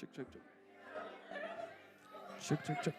Check, check, check. Check, check, check.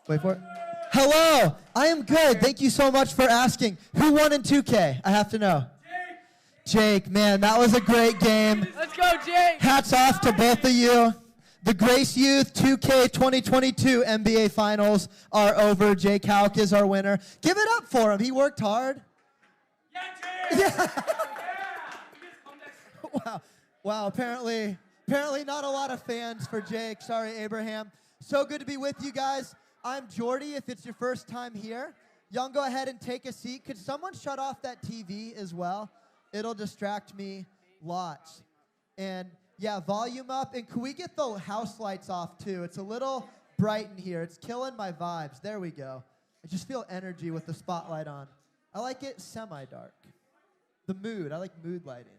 Wait for it. Hello, I am good. Thank you so much for asking. Who won in 2K? I have to know. Jake, man, that was a great game. Let's go, Jake. Hats off to both of you. The Grace Youth 2K 2022 NBA Finals are over. Jake Hauk is our winner. Give it up for him. He worked hard. Yeah, Jake. Yeah. Wow. Apparently not a lot of fans for Jake. Sorry, Abraham. So good to be with you guys. I'm Jordy. If it's your first time here, y'all can go ahead and take a seat. Could someone shut off that TV as well? It'll distract me lots. And yeah, volume up. And can we get the house lights off too? It's a little bright in here. It's killing my vibes. There we go. I just feel energy with the spotlight on. I like it semi-dark. The mood. I like mood lighting.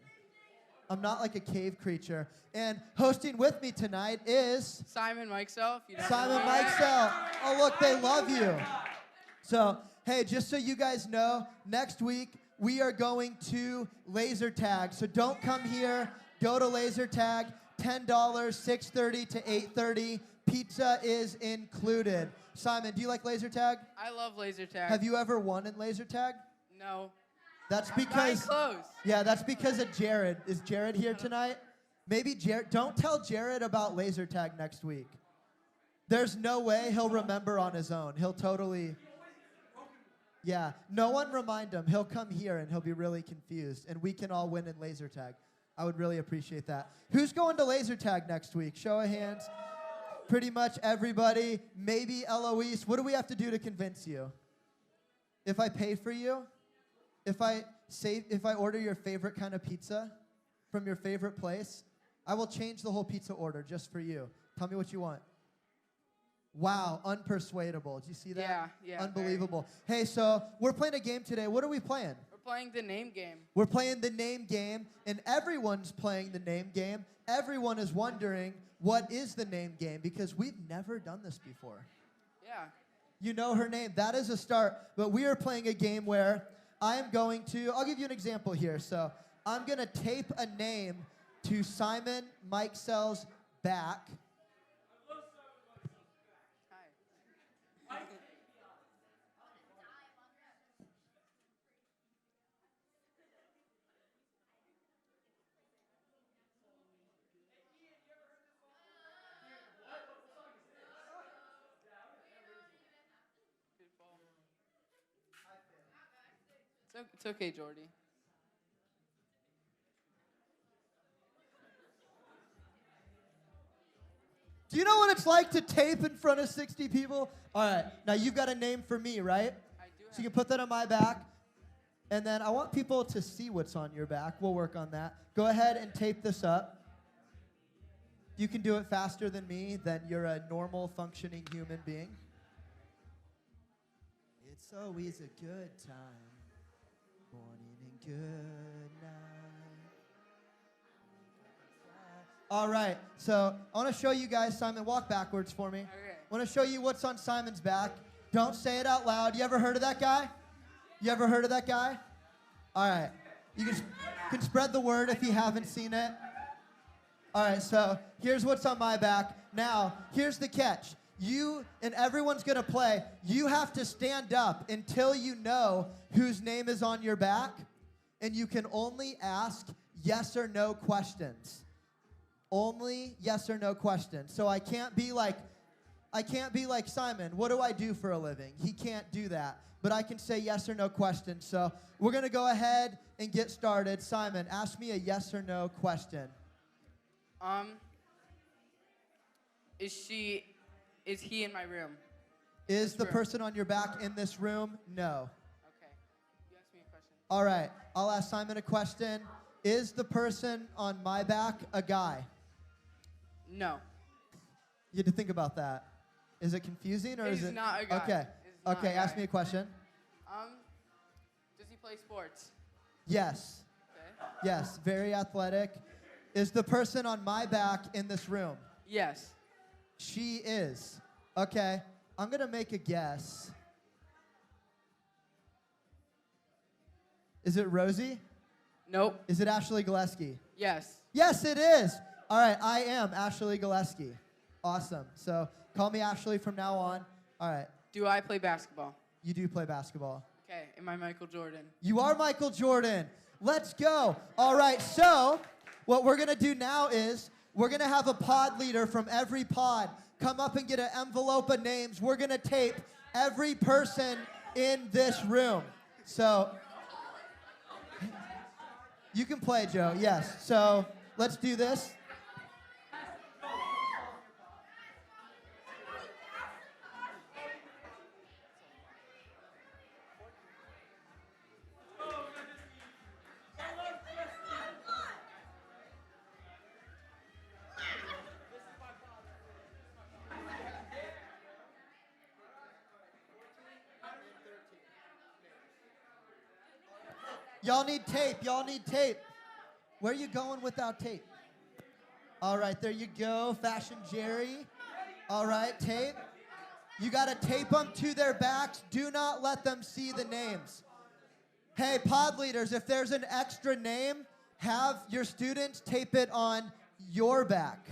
I'm not like a cave creature. And hosting with me tonight is Simon Mikesell. Simon Mikesell. Oh, look, they love you. So, hey, just so you guys know, next week we are going to laser tag. So don't come here. Go to laser tag. $10, 6:30 to 8:30 pizza is included. Simon, do you like laser tag? I love laser tag. Have you ever won in laser tag? No. That's Very because close. yeah, that's because of Jared. Is Jared here tonight? Maybe Jared. Don't tell Jared about laser tag next week. There's no way he'll remember on his own. He'll totally. Yeah, no one remind him. He'll come here and he'll be really confused, and we can all win in laser tag. I would really appreciate that. Who's going to laser tag next week? Show of hands. Pretty much everybody. Maybe Eloise. What do we have to do to convince you? If I pay for you, if I order your favorite kind of pizza from your favorite place, I will change the whole pizza order just for you. Tell me what you want. Wow, unpersuadable. Did you see that? Yeah. Unbelievable. Hey, so we're playing a game today. What are we playing? We're playing the name game. We're playing the name game, and everyone's playing the name game. Everyone is wondering, what is the name game? Because we've never done this before. Yeah. You know her name. That is a start. But we are playing a game where I'll give you an example here. So I'm going to tape a name to Simon Mikesell's back. It's okay, Jordy. Do you know what it's like to tape in front of 60 people? All right, now you've got a name for me, right? I do. So you can put that on my back. And then I want people to see what's on your back. We'll work on that. Go ahead and tape this up. You can do it faster than me, then you're a normal functioning human being. It's always a good time. Morning and good night. All right, so I want to show you guys, Simon, walk backwards for me. Okay. I want to show you what's on Simon's back. Don't say it out loud. You ever heard of that guy? You ever heard of that guy? All right, you can spread the word if you haven't seen it. All right, so here's what's on my back. Now, here's the catch. You and everyone's gonna play. You have to stand up until you know whose name is on your back, and you can only ask yes or no questions. Only yes or no questions. So I can't be like Simon, what do I do for a living? He can't do that. But I can say yes or no questions. So we're gonna go ahead and get started. Simon, ask me a yes or no question. Is he in my room? Is the person on your back in this room? No. Okay. You asked me a question. All right, I'll ask Simon a question. Is the person on my back a guy? No. You had to think about that. Is it confusing or is it? He's not a guy. Okay. He's not Okay, a ask guy. me a question. Does he play sports? Yes. Okay. Yes, very athletic. Is the person on my back in this room? Yes. She is. Okay, I'm gonna make a guess. Is it Rosie? Nope. Is it Ashley Gillespie? Yes. Yes, it is. All right, I am Ashley Gillespie. Awesome. So call me Ashley from now on. All right. Do I play basketball? You do play basketball. Okay. Am I Michael Jordan? You are Michael Jordan. Let's go. All right, so what we're going to do now is we're going to have a pod leader from every pod come up and get an envelope of names. We're going to tape every person in this room. So you can play, Joe. Yes. So let's do this. Y'all need tape. Y'all need tape. Where are you going without tape? All right, there you go. Fashion Jerry. All right, tape. You got to tape them to their backs. Do not let them see the names. Hey, pod leaders, if there's an extra name, have your students tape it on your back.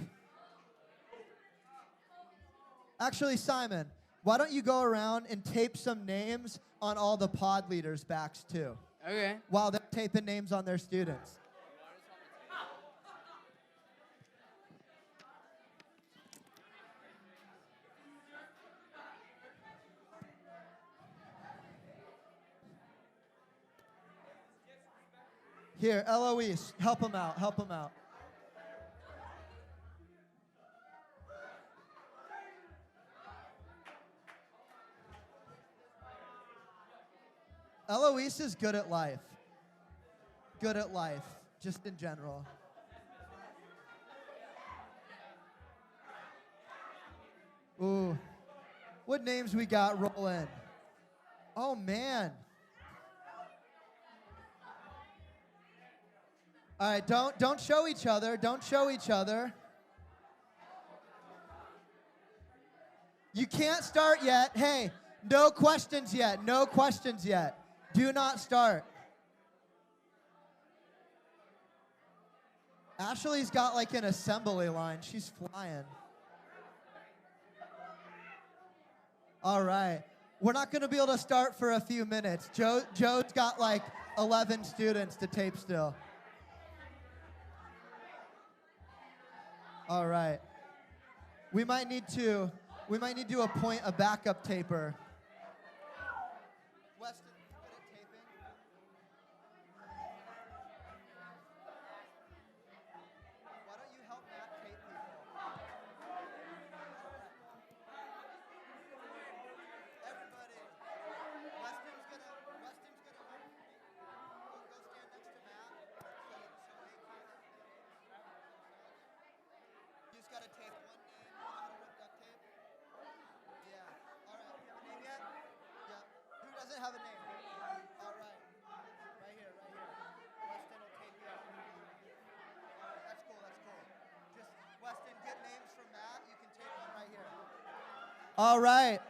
Actually, Simon, why don't you go around and tape some names on all the pod leaders' backs too, Okay. while they're taping names on their students. Here, Eloise, help him out, help him out. Eloise is good at life. Good at life, just in general. Ooh, what names we got rolling? Oh, man. All right, don't show each other. Don't show each other. You can't start yet. Hey, no questions yet. No questions yet. Do not start. Ashley's got like an assembly line. She's flying. All right. We're not going to be able to start for a few minutes. Joe's got like 11 students to tape still. All right. We might need to appoint a backup taper. Weston, you good at taping? Why don't you help Matt tape people? Everybody. Weston's gonna help. Go stand next to Matt. You just gotta tape one name. You know how to rip duct tape? Yeah. All right. You have a name yet? Yep. Who doesn't have a name? All right. Right here. Weston will tape you. All right. That's cool. Just Weston, get names from Matt. You can tape one right here. All right.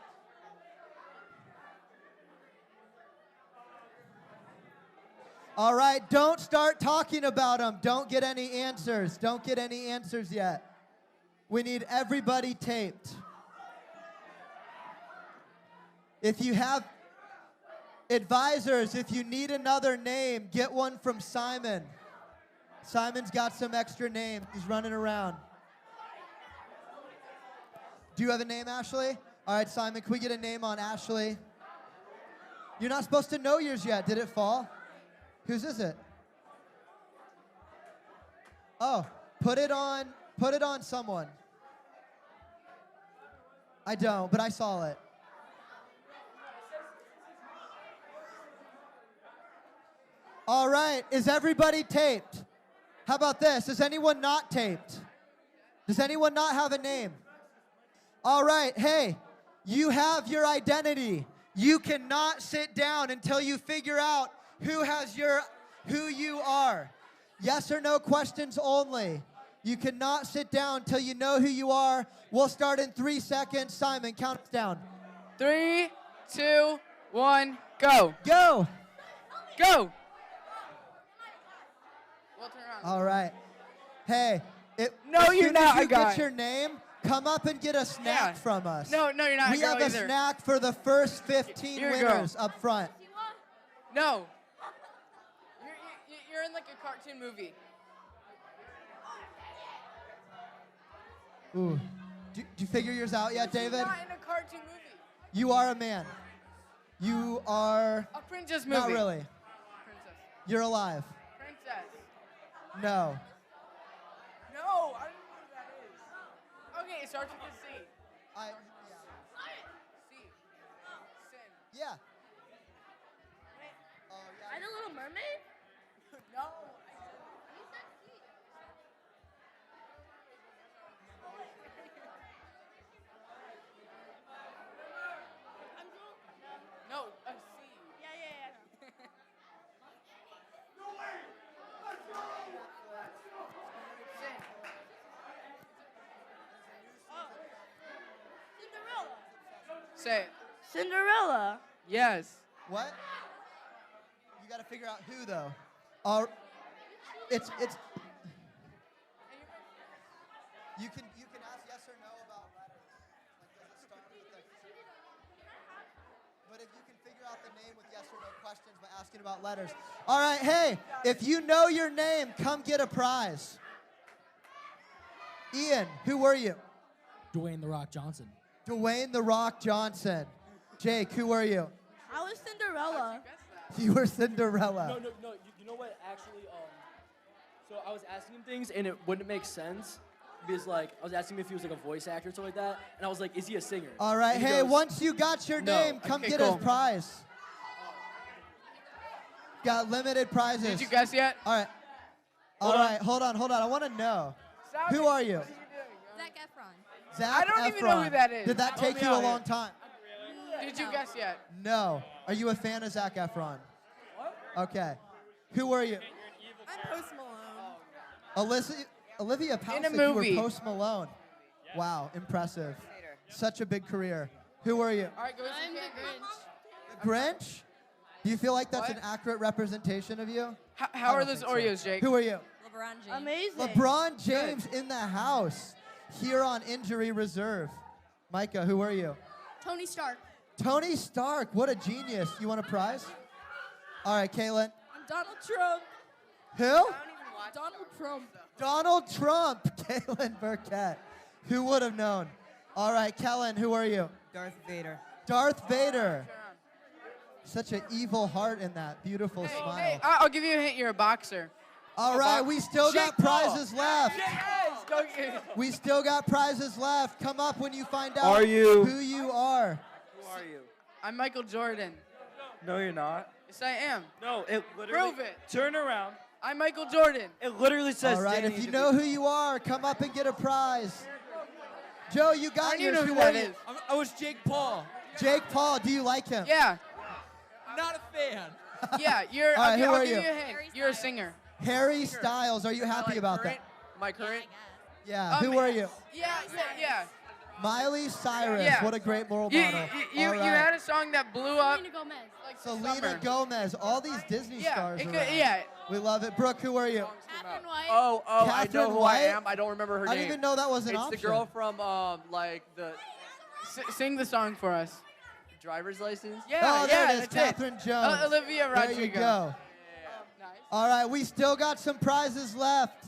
All right. Don't start talking about them. Don't get any answers. Don't get any answers yet. We need everybody taped. If you have advisors, if you need another name, get one from Simon. Simon's got some extra names. He's running around. Do you have a name, Ashley? All right, Simon, can we get a name on Ashley? You're not supposed to know yours yet. Did it fall? Whose is it? Oh, put it on someone. I don't, but I saw it. All right, is everybody taped? How about this? Is anyone not taped? Does anyone not have a name? All right, hey, you have your identity. You cannot sit down until you figure out who you are. Yes or no questions only. You cannot sit down until you know who you are. We'll start in 3 seconds. Simon, count us down. 3, 2, 1, go. Go. Go. We'll turn around. All right. Hey, No, as you're soon not as you a guy. get your name, come up and get a snack Yeah. from us. No, you're not We a girl have a either. snack for the first 15 You're a girl. winners up front. No. You're in like a cartoon movie. Ooh. Do you figure yours out yet, David? You're not in a cartoon movie. You are a man. You are A princess movie. not really. Princess. You're alive. Princess. No. No, I don't know what that is. Okay, it starts with a C. Yeah. C. Sin. Yeah. Oh, yeah. Are the Little Mermaid? No. No, a C. Yeah. Sin. Cinderella. Say it. Cinderella. Yes. What? You got to figure out who though. It's. You can ask yes or no about letters. Like, does it you can figure out the name with yes or no questions by asking about letters. All right, hey, if you know your name, come get a prize. Ian, who were you? Dwayne The Rock Johnson. Dwayne The Rock Johnson. Jake, who were you? I was Cinderella. You were Cinderella. No. You know what? Actually, so I was asking him things, and it wouldn't make sense because, like, I was asking him if he was like a voice actor or something like that, and I was like, is he a singer? All right, And he hey, goes, once you got your No. name, come Okay, get cool. a prize. Got limited prizes. Did you guess yet? All right. All right, hold on. I want to know. Stop Who it. are you? What doing? Zac Efron. Zach I don't even know who Efron. that is. Did that Help take me you a out long here. time? Did you guess yet? No. Are you a fan of Zac Efron? What? Okay. Who were you? I'm Post Malone. Olivia Pound In a said you movie. were Post Malone. Wow, impressive. Such a big career. Who were you? All right, go I'm the Grinch. The Grinch? Do you feel like that's What? an accurate representation of you? How are don't those think so. Oreos, Jake? Who are you? LeBron James. Amazing. LeBron James in the house. Here on injury reserve. Micah, who are you? Tony Stark. Tony Stark, what a genius. You want a prize? All right, Caitlin. I'm Donald Trump. Who? Donald Trump. Donald Trump. Caitlin Burkett. Who would have known? All right, Kellen, who are you? Darth Vader. Darth Vader. Such an evil heart in that beautiful Hey, smile. hey, I'll give you a hint. You're a boxer. All right, we still got Jake Paul. prizes left. Yes, go get it. We still got prizes left. Come up when you find out Are you? who you are. Who are you? I'm Michael Jordan. No, you're not. Yes, I am. No, it literally. Prove it. Turn around. I'm Michael Jordan. It literally says. All right, Danny if you DeVito. know who you are, come up and get a prize. Joe, you I got don't yours. even know who are that you? is. I was Jake Paul. Jake Paul, do you like him? Yeah, Not a fan. yeah. You're. All right, who I'll are give you? you a hint. You're a singer. Harry Styles, are you happy about that? My current? Yeah, who are you? Yeah. Miley Cyrus, Yeah. what a great role You, model. you All right. had a song that blew up. Selena Gomez. Like Selena summer. Gomez, all these Disney Yeah, stars it could, around. yeah. We love it. Brooke, who are you? Catherine White. Oh, I Catherine know who White? I am. I don't remember her I name. didn't even know that was an it's option. the girl from like the Sing the song for us. driver's license. Yeah, Oh, there yeah, it is, that's Catherine Jones. Olivia There Rodrigo. you go. Nice. All right, we still got some prizes left.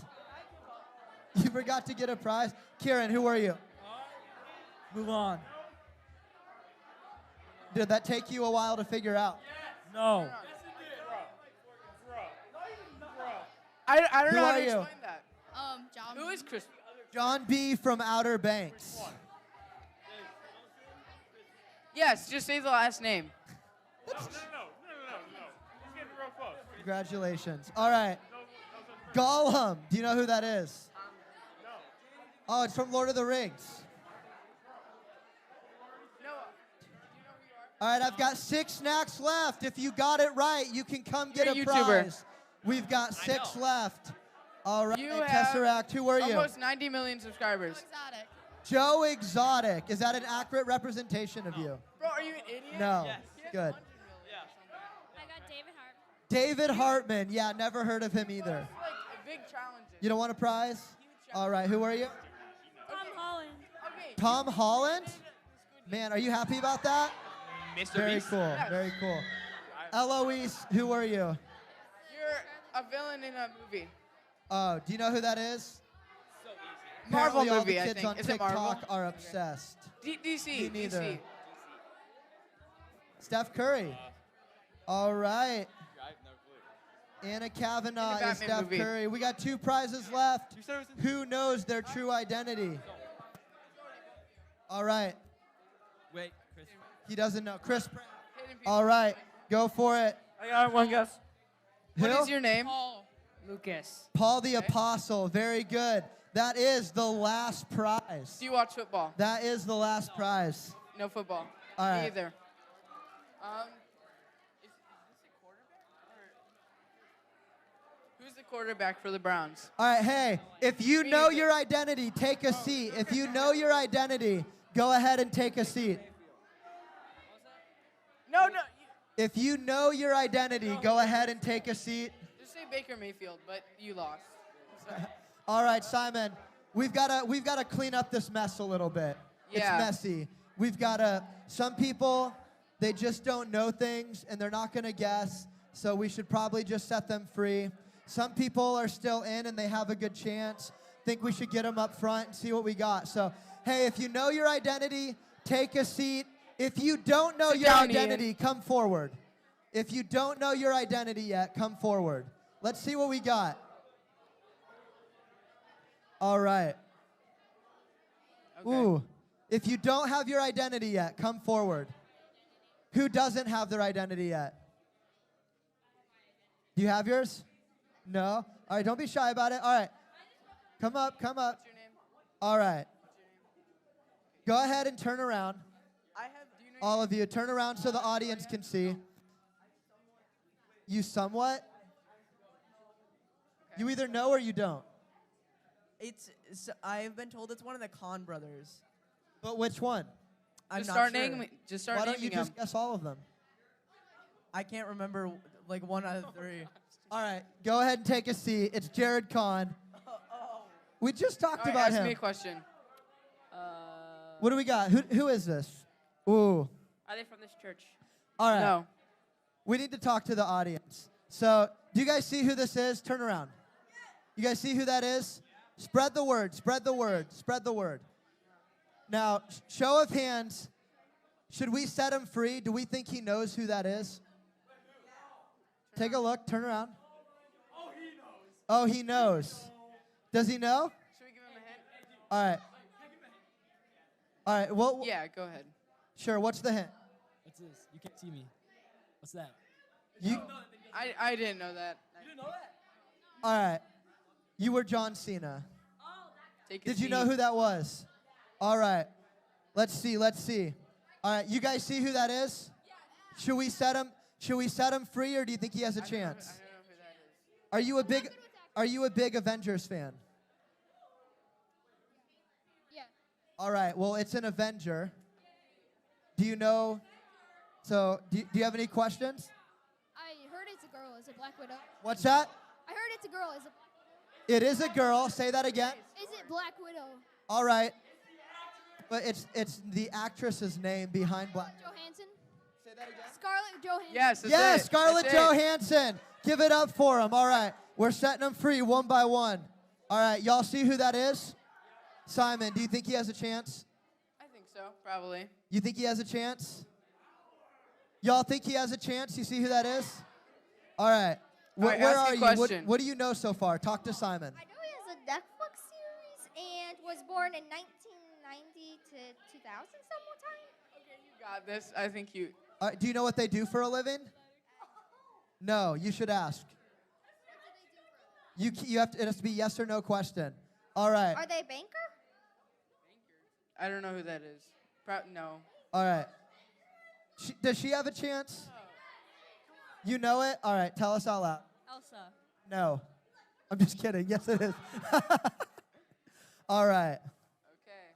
You forgot to get a prize. Kieran, who are you? Move on. Did that take you a while to figure out? No. I don't Who know how are to you? explain that. John. Who is Chris? John B. from Outer Banks. Yes, just say the last name. Congratulations. All right. Gollum. Do you know who that is? Oh, it's from Lord of the Rings. Noah. All right, I've got 6 snacks left. If you got it right, you can come get You're a a YouTuber. prize. We've got 6 left. All right, You have Tesseract, who are you? Almost 90 million subscribers. Exotic. Joe Exotic. Is that an accurate representation of you? Bro, are you an idiot? No. Yes. Good. I got David Hart. David Hartman. Yeah, never heard of him either. Like big challenges. You don't want a prize? All right, who are you? Tom Holland. Okay. Tom Holland? Man, are you happy about that? Mr. Very Beast. cool, very cool. Eloise, who are you? You're a villain in a movie. Oh, do you know who that is? Marvel Apparently all movie, the I kids think. on Is it Marvel? TikTok are obsessed. DC. Me neither. DC. Steph Curry. All right. Anna Kavanaugh In the is Batman Steph movie. Curry. We got 2 prizes left. Who knows their true identity? All right. Wait, Chris. He doesn't know. Chris Pratt. Hidden people. All right. Go for it. I got one guess. What Who? is your name? Lucas. Paul the Apostle. Very good. That is the last prize. Do you watch football? That is the last prize. No football. All right. Me either. Is this a quarterback? Or who's the quarterback for the Browns? All right, hey, if you Me know neither. your identity, take a seat. If you know your identity, go ahead and take a seat. No. If you know your identity, go ahead and take a seat. Just say Baker Mayfield, but you lost. Sorry. All right, Simon, we've got to clean up this mess a little bit. Yeah. It's messy. We've got to. Some people They just don't know things, and they're not going to guess, so we should probably just set them free. Some people are still in, and they have a good chance. Think we should get them up front and see what we got. So, hey, if you know your identity, take a seat. If you don't know your identity, come forward. If you don't know your identity yet, come forward. Let's see what we got. All right. Okay. Ooh. If you don't have your identity yet, come forward. Who doesn't have their identity yet? Do you have yours? No? All right, don't be shy about it. All right. Come up, come up. What's your name? All right. Go ahead and turn around. Do you know All of you, turn around so the audience can see. You somewhat? You either know or you don't. I've been told it's one of the Kahn brothers. But which one? I'm Just not start sure. naming. Just start Why don't naming you just them. guess all of them? I can't remember like one out of three. All right, go ahead and take a seat. It's Jared Kahn. We just talked All right, about ask him. me a question. What do we got? Who is this? Ooh. Are they from this church? All right. No. We need to talk to the audience. So, do you guys see who this is? Turn around. You guys see who that is? Spread the word, spread the word, spread the word. Now, show of hands, should we set him free? Do we think he knows who that is? Take a look, turn around. Oh, he knows. Does he know? Should we give him a hint? All right. All right, well, Yeah, go ahead. sure, what's the hint? What's this? You can't see me. What's that? You, I didn't know that. all right. You were John Cena. Take a Did you seat. know who that was? All right. Let's see. All right, you guys see who that is? Should we set him free, or do you think he has a I don't know chance? who that is. Are you a big Avengers fan? Yeah. All right. Well, it's an Avenger. Do you know? So, do you have any questions? I heard it's a girl. Is it Black Widow? What's that? I heard it's a girl. Is it? It is a girl. Say that again. Is it Black Widow? All right. But it's the actress's name behind Black. Johansson. Say that again. Scarlett Johansson. Yes, that's Yes, it. Scarlett That's it. Johansson. Give it up for him. All right. We're setting them free one by one. All right. Y'all see who that is? Simon, do you think he has a chance? I think so, probably. You think he has a chance? Y'all think he has a chance? You see who that is? All right. All right, Where ask are me you? a What, question. what do you know so far? Talk to Simon. I know he has a Netflix series and was born in 1990 to 2000 sometime. Okay, you got this. I think you. Do you know what they do for a living? No, you should ask. You have to. It has to be yes or no question. All right. Are they a banker? I don't know who that is. No. All right. Does she have a chance? You know it? All right. Tell us all out. Elsa. No. I'm just kidding. Yes, it is. All right. Okay.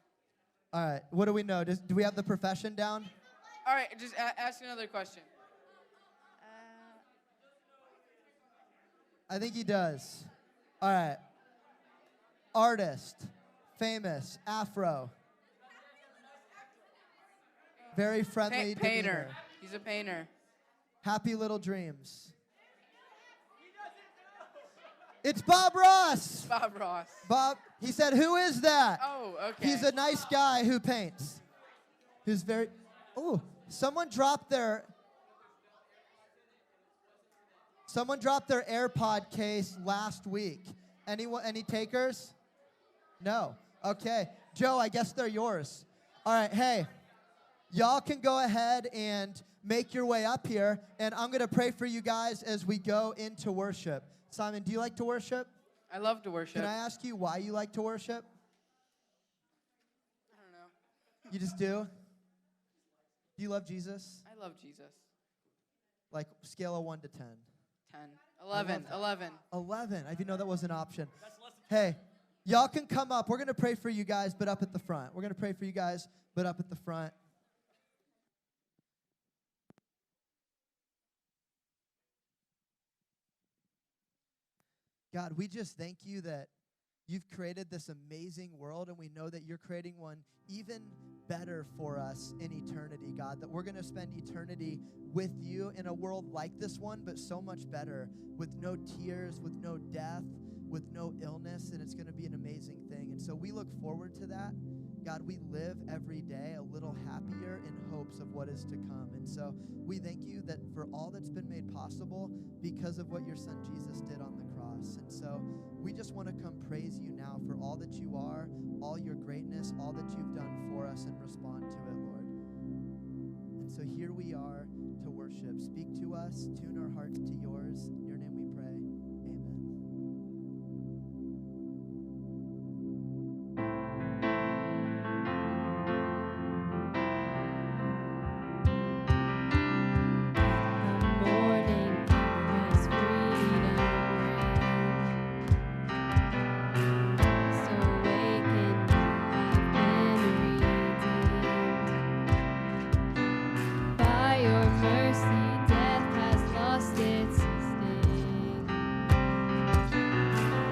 All right. What do we know? Do we have the profession down? All right, just ask another question. I think he does. All right. Artist. Famous. Afro. Very friendly. Painter. demeanor. He's a painter. Happy little dreams. It's Bob Ross. Bob Ross. Bob, he said, who is that? Oh, okay. He's a nice guy who paints. Who's very, oh, someone dropped their AirPod case last week. Any takers? No. Okay. Joe, I guess they're yours. All right, hey, y'all can go ahead and make your way up here, and I'm going to pray for you guys as we go into worship. Simon, do you like to worship? I love to worship. Can I ask you why you like to worship? I don't know. You just do? Do you love Jesus? I love Jesus. Like scale of 1 to 10. 10. 11. 11. 11. I didn't know that was an option. Hey, y'all can come up. We're going to pray for you guys, but up at the front. We're going to pray for you guys, but up at the front. God, we just thank you that You've created this amazing world, and we know that you're creating one even better for us in eternity, God, that we're going to spend eternity with you in a world like this one, but so much better, with no tears, with no death, with no illness, and it's going to be an amazing thing. And so we look forward to that. God, we live every day a little happier in hopes of what is to come. And so we thank you that for all that's been made possible because of what your son Jesus did on the cross. And so we just want to come praise you now for all that you are, all your greatness, all that you've done for us, and respond to it, Lord. And so here we are to worship. Speak to us, tune our hearts to yours. In your name we pray. Amen. Morning has freedom rain. So awakened, I've been redeemed. By your mercy, death has lost its sting.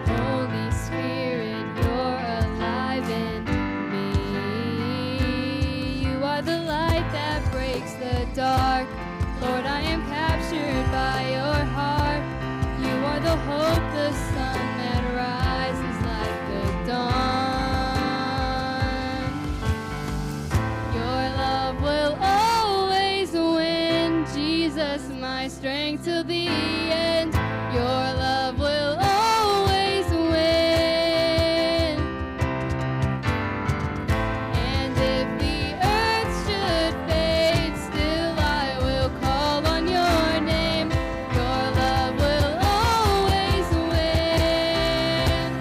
Holy Spirit, you're alive in me. You are the light that breaks the dark. Lord, I am captured by your heart. You are the hope, the sun that rises like the dawn. Your love will always win, Jesus, my strength till the end. Your love will always win. And if the earth should fade, still I will call on your name. Your love will always win.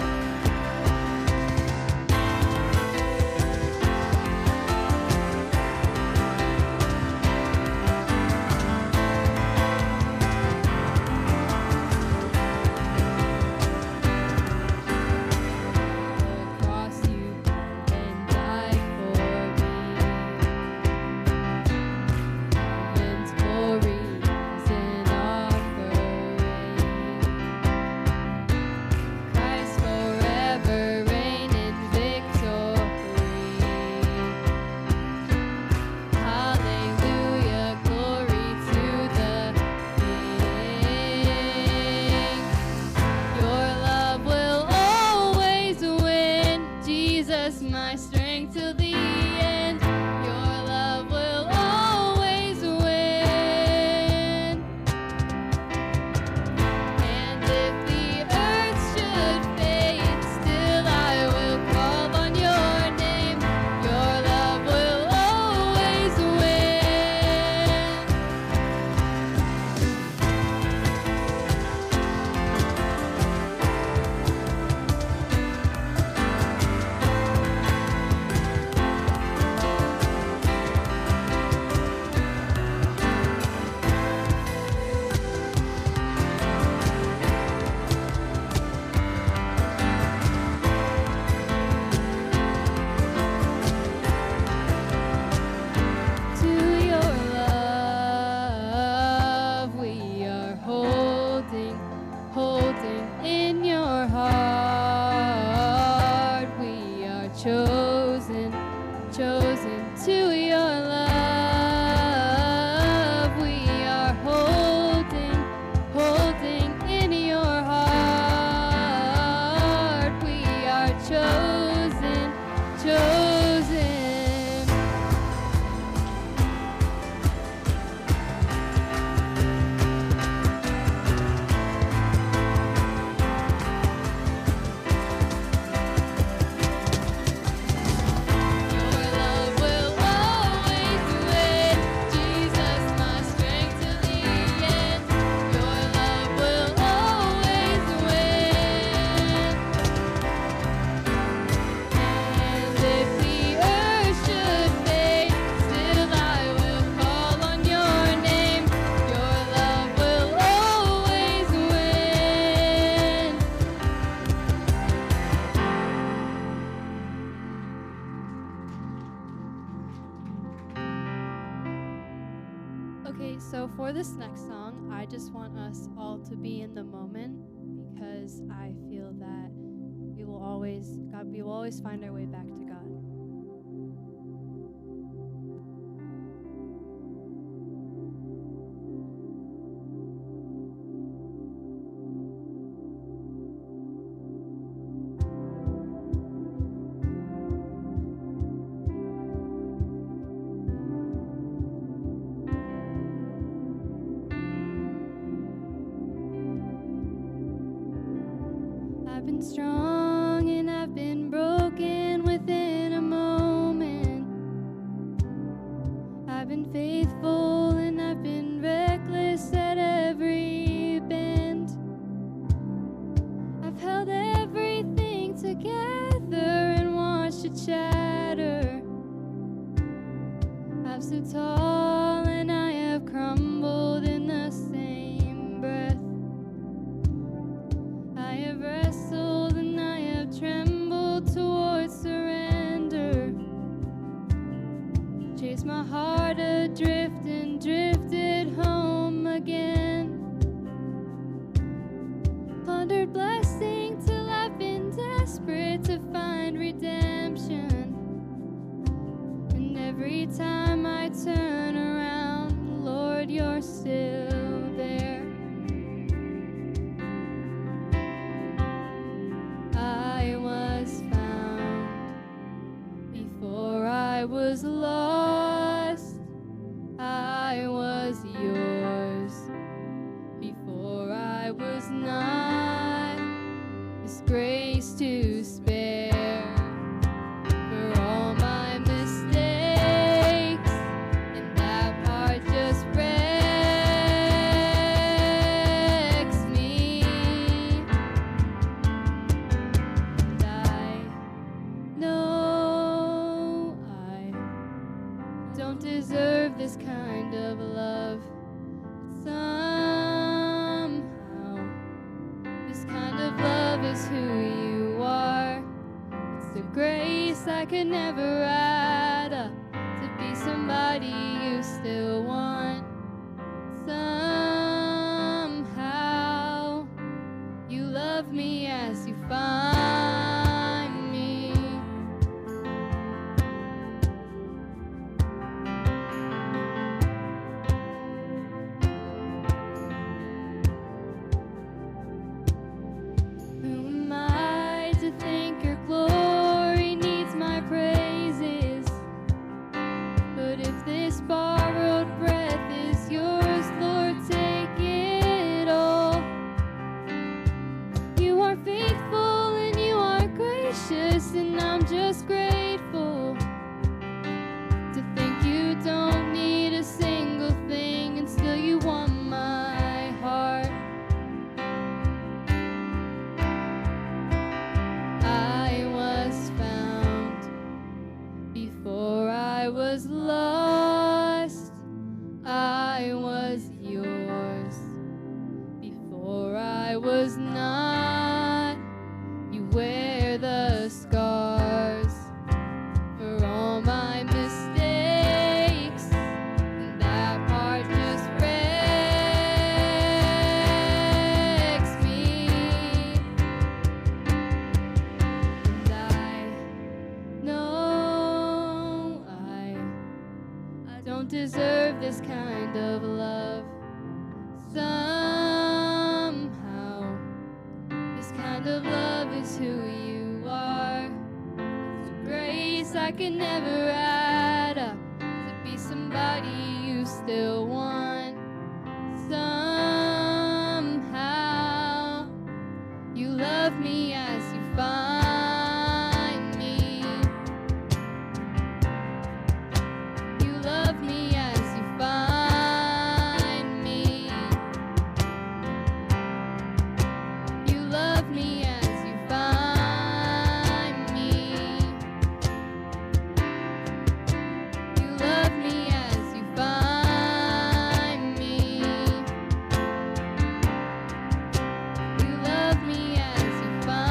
Across you and died for me. Heaven's glories in offering. Christ forever reign in victory. Hallelujah, glory to the King. Your love will always win, Jesus, my strength till the end. Your love will always win. And if the earth should fade, still I will call on your name. Your love will always win. To your love we are holding in your heart. We are chosen to your love. We are holding in your heart. We are chosen. Your love will always win, Jesus, my strength till the end. Your love will always win. And if the earth should fade, still I will call on your name. Your love will always win. Okay, so for this next song, I just want us all to be in the moment because I feel that we will always find our way back to God. I've been strong and I've been broken within a moment. I've been faithful and I've been reckless at every bend. I've held everything together and watched it shatter. I've stood tall and I have crumbled in the same breath. I have wrestled and I have trembled towards surrender. Chased my heart adrift and drifted home again. Plundered blessing till I've been desperate to find redemption. And every time I turn around, Lord, you're still there. I was found before I was lost. I was yours before I was not. His grace to spare for all my mistakes, and that part just wrecks me. And I know I don't deserve this kind of love, but somehow this kind of love is who you are. It's the grace I could never add up to be somebody you still want. Somehow you love me as you find me. Who am I to think your glory needs my praises? But if this borrowed breath is yours, Lord, take it all. You are faithful and you are gracious, and I'm just grateful to think you don't need a single thing, and still you want my heart. I was found before I was lost. I was yours before I was not. You wear the scars for all my mistakes, and that part just wrecks me. And I know I don't deserve this kind of love. Somehow this kind of love is who you are. It's a grace I can never add up to be somebody you still want. Somehow you love me as you find me. You love me as you find me. You love me as you find me. You love me as you find me. You love me as you find me.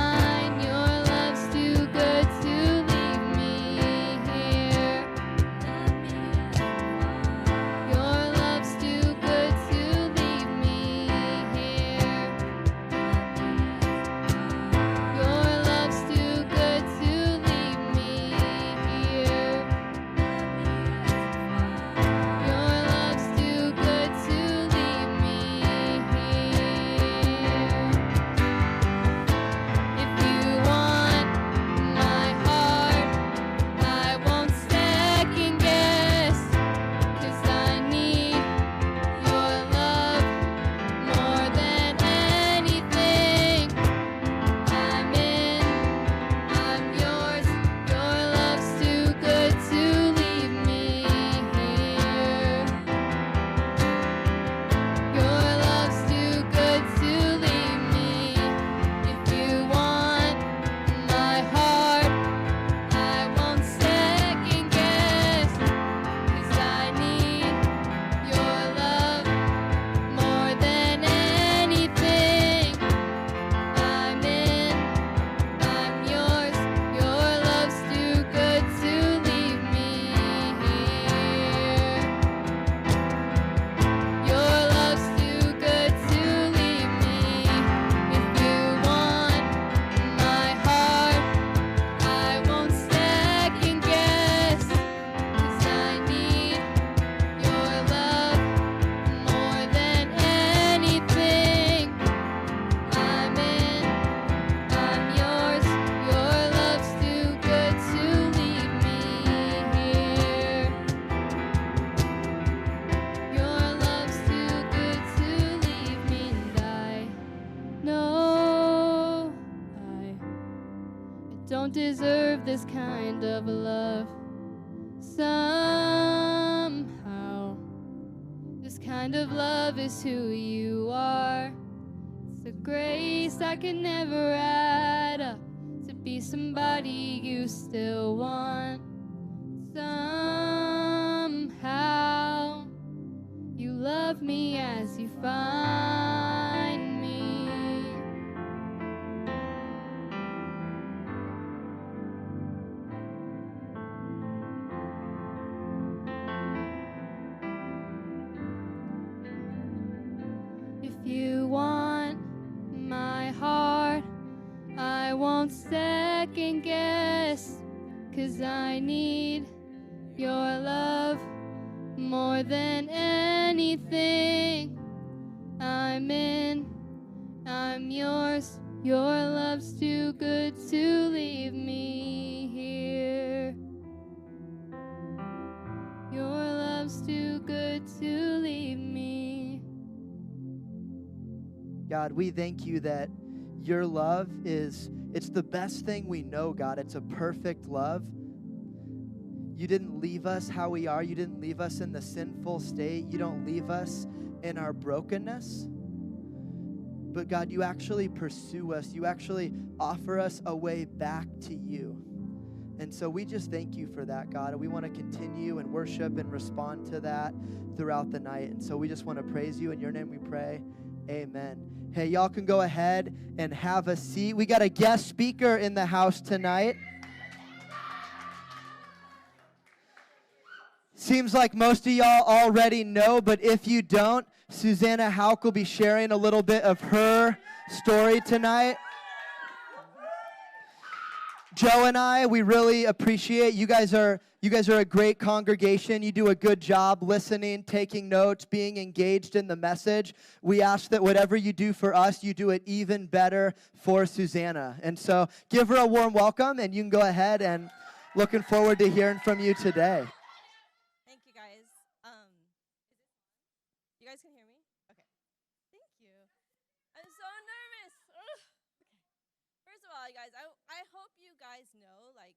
don't deserve this kind of love. Somehow, this kind of love is who you are. It's a grace I can never add up to be somebody you still want. Somehow, you love me as you find me. If you want my heart, I won't second guess, 'cause I need your love more than anything. I'm in, I'm yours. Your love's too good to leave me here. Your love's too good to leave me. God, we thank you that your love it's the best thing we know, God. It's a perfect love. You didn't leave us how we are. You didn't leave us in the sinful state. You don't leave us in our brokenness. But God, you actually pursue us. You actually offer us a way back to you. And so we just thank you for that, God. And we want to continue and worship and respond to that throughout the night. And so we just want to praise you. In your name we pray. Amen. Hey, y'all can go ahead and have a seat. We got a guest speaker in the house tonight. Seems like most of y'all already know, but if you don't, Susanna Hauk will be sharing a little bit of her story tonight. Joe and I, we really appreciate you guys are a great congregation. You do a good job listening, taking notes, being engaged in the message. We ask that whatever you do for us, you do it even better for Susanna. And so give her a warm welcome, and you can go ahead, and looking forward to hearing from you today. Thank you, guys. You guys can hear me? Okay. Thank you. I'm so nervous. Ugh. Okay. First of all, you guys, I hope you guys know, like,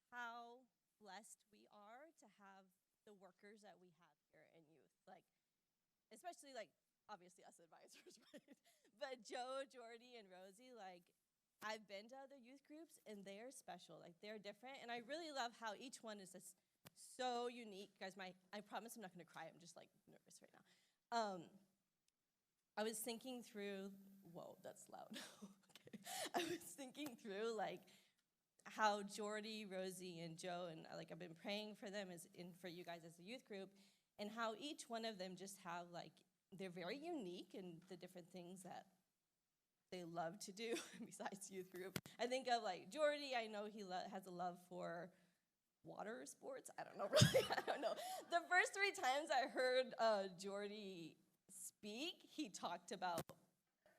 how blessed we are to have the workers that we have here in youth. Like, especially, like, obviously us advisors, right? But Joe, Jordy, and Rosie, like, I've been to other youth groups, and they're special. Like, they're different. And I really love how each one is just so unique. Guys, I promise I'm not going to cry. I'm just, like, nervous right now. I was thinking through, whoa, that's loud. Okay. I was thinking through, like, how Jordy, Rosie, and Joe, and like I've been praying for them for you guys as a youth group, and how each one of them just have, like, they're very unique in the different things that they love to do besides youth group. I think of, like, Jordy. I know he has a love for water sports. I don't know, really. I don't know. The first 3 times I heard Jordy speak, he talked about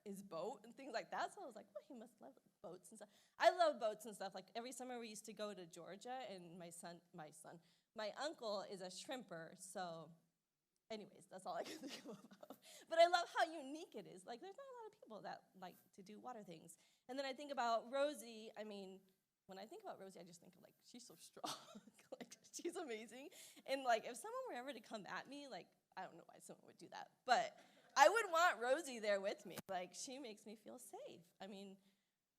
his boat and things like that. So I was like, well, he must love boats and stuff. I love boats and stuff. Like, every summer we used to go to Georgia, and my uncle is a shrimper. So anyways, that's all I can think about. But I love how unique it is. Like, there's not a lot of people that like to do water things. And then I think about Rosie. I mean, when I think about Rosie, I just think of, like, she's so strong. Like, she's amazing. And, like, if someone were ever to come at me, like, I don't know why someone would do that, but I would want Rosie there with me. Like, she makes me feel safe. I mean,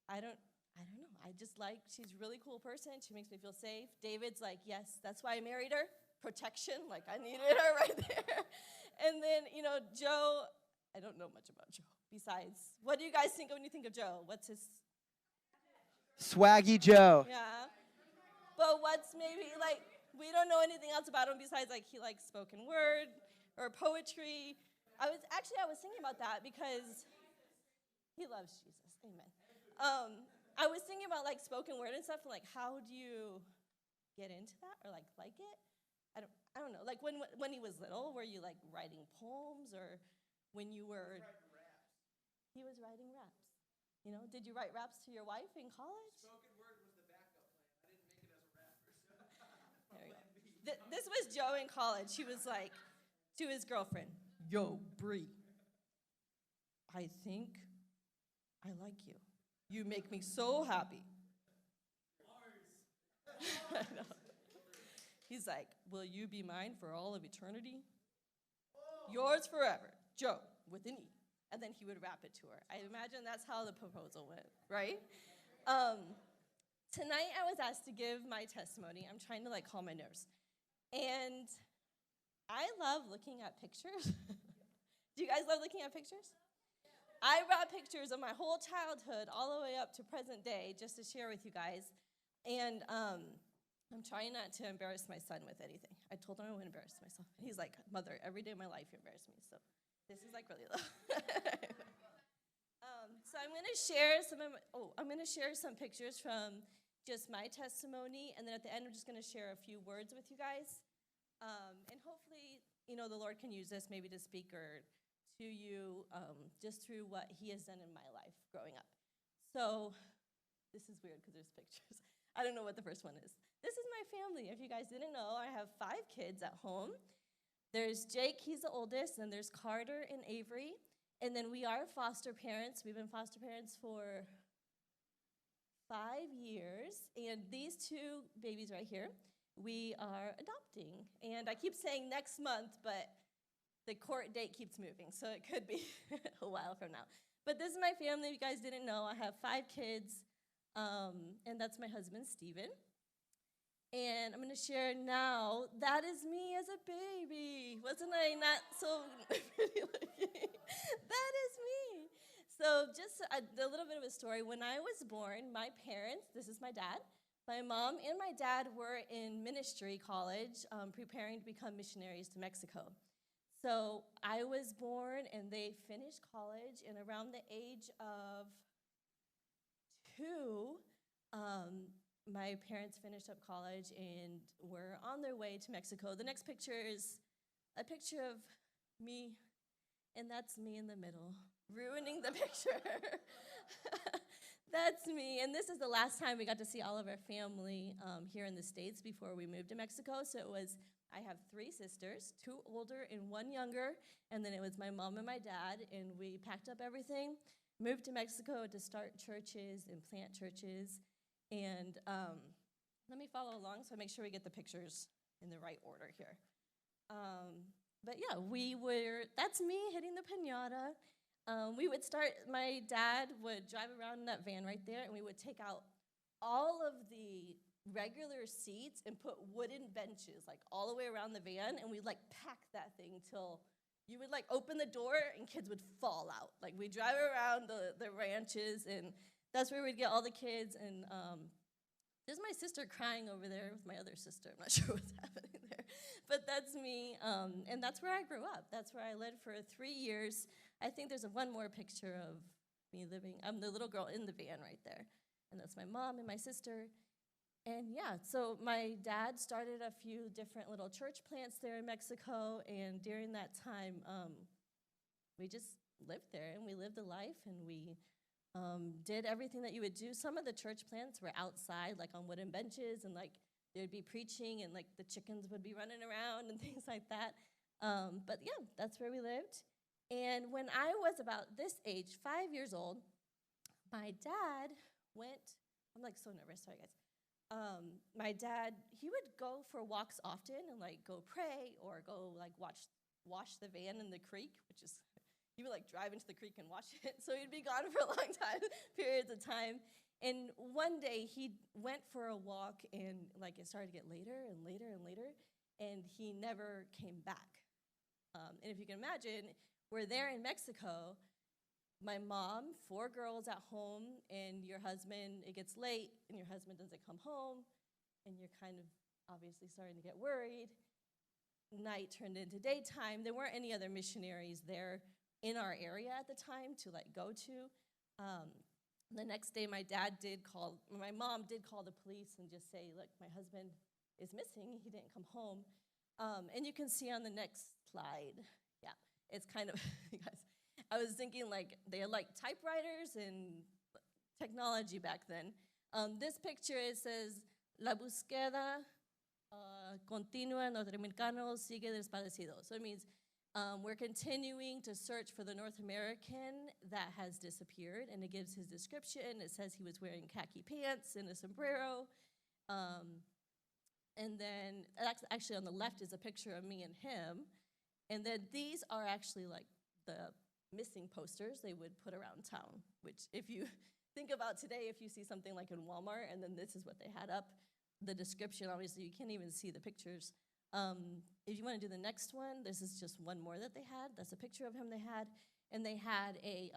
I don't know. I just like, she's a really cool person. She makes me feel safe. David's like, yes, that's why I married her. Protection. Like, I needed her right there. And then, you know, Joe, I don't know much about Joe. Besides, what do you guys think of when you think of Joe? What's his? Swaggy Joe. Yeah. But what's maybe, like, we don't know anything else about him besides, like, he likes spoken word or poetry. I was thinking about that because he loves Jesus. Amen. I was thinking about, like, spoken word and stuff, and, like, how do you get into that or, like it? I don't know. Like, when he was little, were you, like, writing poems, or when you were? He was writing raps. You know, did you write raps to your wife in college? Spoken word was the backup plan. I didn't make it as a rapper. So. There we go. This was Joe in college. He was like to his girlfriend, "Yo, Bree, I think I like you. You make me so happy." I know. He's like, will you be mine for all of eternity? Yours forever, Joe, with an E. And then he would rap it to her. I imagine that's how the proposal went, right? Tonight I was asked to give my testimony. I'm trying to calm my nerves. And I love looking at pictures. Do you guys love looking at pictures? I brought pictures of my whole childhood all the way up to present day just to share with you guys. And I'm trying not to embarrass my son with anything. I told him I wouldn't embarrass myself. And he's like, Mother, every day of my life you embarrass me. So this is really low. So I'm going to share some pictures from just my testimony, and then at the end I'm just going to share a few words with you guys. And hopefully, the Lord can use this maybe to speak to you just through what he has done in my life growing up. So this is weird because there's pictures. I don't know what the first one is. This is my family. If you guys didn't know, I have 5 kids at home. There's Jake, he's the oldest, and there's Carter and Avery. And then we are foster parents. We've been foster parents for 5 years. And these 2 babies right here, we are adopting. And I keep saying next month, but the court date keeps moving, so it could be a while from now. But this is my family. If you guys didn't know, I have 5 kids, and that's my husband, Steven. And I'm going to share now, that is me as a baby. Wasn't I not so pretty looking? That is me. So just a little bit of a story. When I was born, my parents, this is my dad, my mom and my dad were in ministry college preparing to become missionaries to Mexico. So I was born and they finished college, and around the age of 2, my parents finished up college and were on their way to Mexico. The next picture is a picture of me, and that's me in the middle, ruining the picture. That's me, and this is the last time we got to see all of our family here in the States before we moved to Mexico. So I have 3 sisters, 2 older and 1 younger, and then it was my mom and my dad, and we packed up everything, moved to Mexico to start churches and plant churches. And let me follow along so I make sure we get the pictures in the right order here. But yeah, that's me hitting the piñata. My dad would drive around in that van right there, and we would take out all of the regular seats and put wooden benches all the way around the van, and we'd pack that thing till you would open the door and kids would fall out. We'd drive around the ranches, and that's where we'd get all the kids. And there's my sister crying over there with my other sister. I'm not sure what's happening there. But that's me, and that's where I grew up. That's where I lived for 3 years. I think there's one more picture of me living. I'm the little girl in the van right there. And that's my mom and my sister. And yeah, so my dad started a few different little church plants there in Mexico. And during that time, we just lived there, and we lived a life, and we did everything that you would do. Some of the church plants were outside, on wooden benches, and there'd be preaching, and the chickens would be running around and things like that. But yeah, that's where we lived. And when I was about this age, 5 years old, my dad went, I'm so nervous, sorry guys. My dad, he would go for walks often and go pray or go wash the van in the creek, which is, he would drive into the creek and wash it. So he'd be gone for a long time, periods of time. And one day he went for a walk, and it started to get later and later and later, and he never came back. And if you can imagine, we're there in Mexico, my mom, 4 girls at home, and your husband, it gets late, and your husband doesn't come home, and you're kind of obviously starting to get worried. Night turned into daytime. There weren't any other missionaries there in our area at the time to go to. The next day, my mom did call the police and just say, look, my husband is missing. He didn't come home. And you can see on the next slide, yeah, it's kind of, you guys, I was thinking they had typewriters and technology back then. This picture, it says, La búsqueda continua norteamericano sigue desaparecido. So it means we're continuing to search for the North American that has disappeared, and it gives his description. It says he was wearing khaki pants and a sombrero. And then actually on the left is a picture of me and him. And then these are actually like the missing posters they would put around town, which if you think about today, if you see something like in Walmart and then this is what they had up, the description, obviously you can't even see the pictures. If you want to do the next one, this is just one more that they had. That's a picture of him they had. And they had a,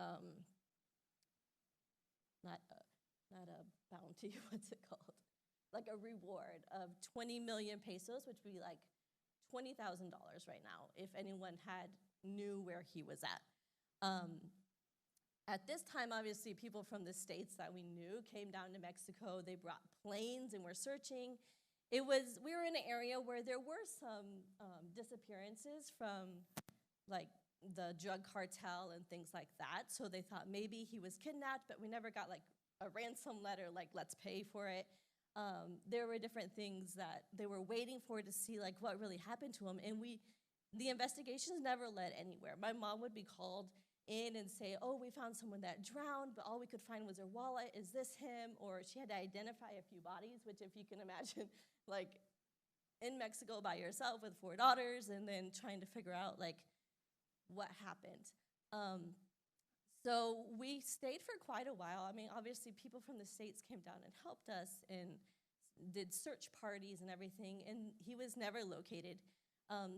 not a bounty, what's it called? Like a reward of 20 million pesos, which would be like $20,000 right now if anyone knew where he was at. At this time, obviously, people from the states that we knew came down to Mexico. They brought planes and were searching. We were in an area where there were some disappearances from like the drug cartel and things like that. So they thought maybe he was kidnapped, but we never got like a ransom letter, like let's pay for it. There were different things that they were waiting for to see like what really happened to him. And the investigations never led anywhere. My mom would be called in and say, oh, we found someone that drowned, but all we could find was their wallet. Is this him? Or she had to identify a few bodies, which if you can imagine, like in Mexico by yourself with 4 daughters and then trying to figure out like what happened. So we stayed for quite a while. I mean, obviously people from the States came down and helped us and did search parties and everything, and he was never located.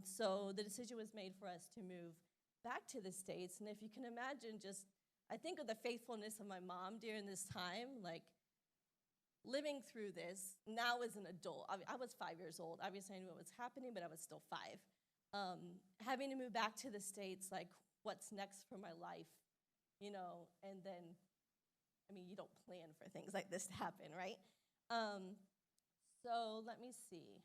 So the decision was made for us to move back to the States. And if you can imagine I think of the faithfulness of my mom during this time, like living through this now as an adult. I was 5 years old. Obviously I knew what was happening, but I was still 5. Having to move back to the States, like what's next for my life, you know, and then, I mean, you don't plan for things like this to happen, right? So let me see.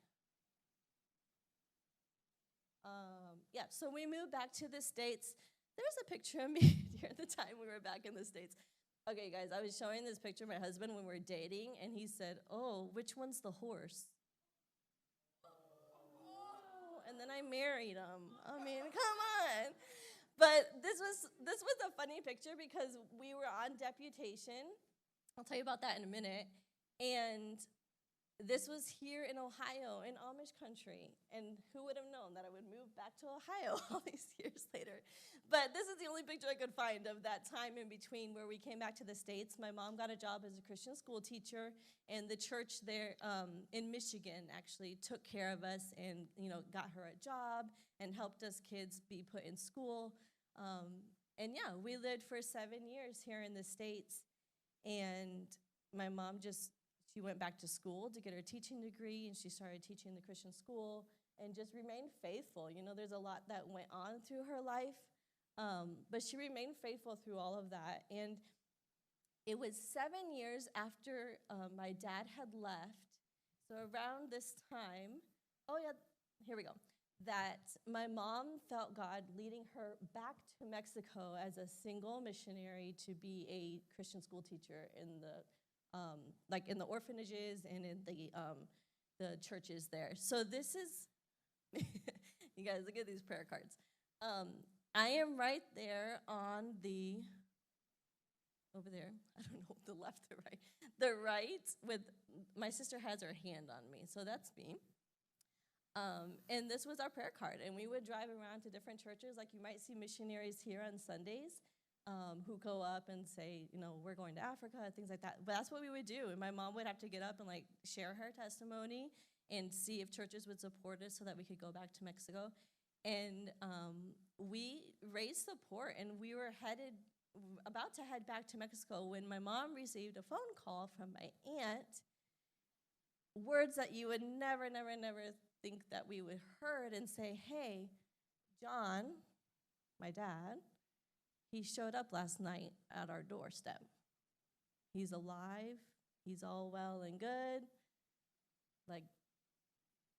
Yeah, so we moved back to the States. There's a picture of me during the time we were back in the States. Okay, guys, I was showing this picture of my husband when we were dating, and he said, oh, which one's the horse? Oh, and then I married him. I mean, come on. But this was a funny picture because we were on deputation. I'll tell you about that in a minute. And this was here in Ohio, in Amish country. And who would have known that I would move back to Ohio all these years later? But this is the only picture I could find of that time in between where we came back to the States. My mom got a job as a Christian school teacher, and the church there in Michigan actually took care of us and, you know, got her a job and helped us kids be put in school. And yeah, we lived for 7 years here in the States. And my mom she went back to school to get her teaching degree, and she started teaching the Christian school and just remained faithful. You know, there's a lot that went on through her life, but she remained faithful through all of that. And it was 7 years after my dad had left, so around this time, oh yeah, here we go, that my mom felt God leading her back to Mexico as a single missionary to be a Christian school teacher in the like in the orphanages and in the churches there. So this is, you guys look at these prayer cards. I am right there on over there, I don't know, the left or right. The right with, my sister has her hand on me, so that's me. And this was our prayer card, and we would drive around to different churches, like you might see missionaries here on Sundays, who go up and say, you know, we're going to Africa, things like that. But that's what we would do. And my mom would have to get up and like share her testimony and see if churches would support us so that we could go back to Mexico. And we raised support, and we were about to head back to Mexico when my mom received a phone call from my aunt, words that you would never think that we would heard, and say, hey, John, my dad, he showed up last night at our doorstep. He's alive. He's all well and good. Like,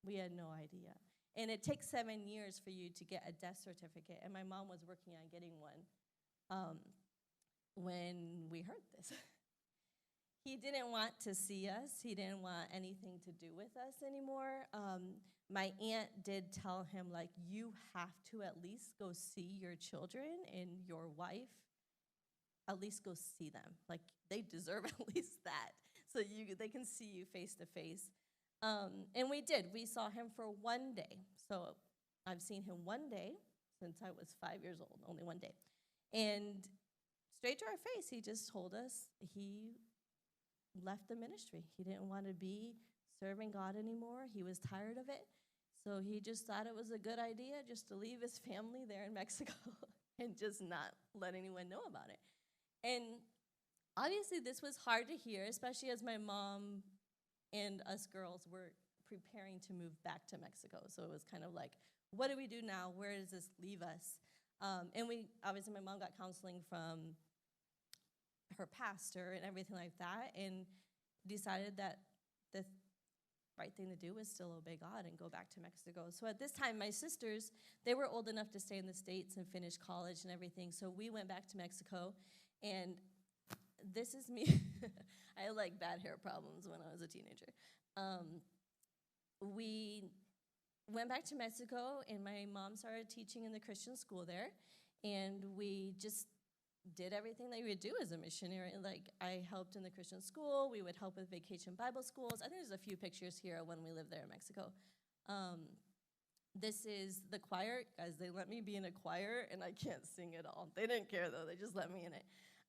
we had no idea. And it takes 7 years for you to get a death certificate, and my mom was working on getting one when we heard this. He didn't want to see us. He didn't want anything to do with us anymore. My aunt did tell him, like, you have to at least go see your children and your wife. At least go see them. Like, they deserve at least that. So they can see you face to face. And we did. We saw him for one day. So I've seen him one day since I was 5 years old, only one day. And straight to our face, he just told us he left the ministry. He didn't want to be serving God anymore. He was tired of it. So he just thought it was a good idea just to leave his family there in Mexico and just not let anyone know about it. And obviously this was hard to hear, especially as my mom and us girls were preparing to move back to Mexico. So it was kind of like, what do we do now? Where does this leave us? And obviously my mom got counseling from her pastor and everything like that, and decided that the right thing to do was still obey God and go back to Mexico. So at this time, my sisters, they were old enough to stay in the States and finish college and everything, so we went back to Mexico, and this is me. I had like bad hair problems when I was a teenager. We went back to Mexico, and my mom started teaching in the Christian school there, and we just did everything that you would do as a missionary. Like, I helped in the Christian school. We would help with vacation Bible schools. I think there's a few pictures here when we lived there in Mexico. This is the choir. Guys, they let me be in a choir, and I can't sing at all. They didn't care, though. They just let me in it.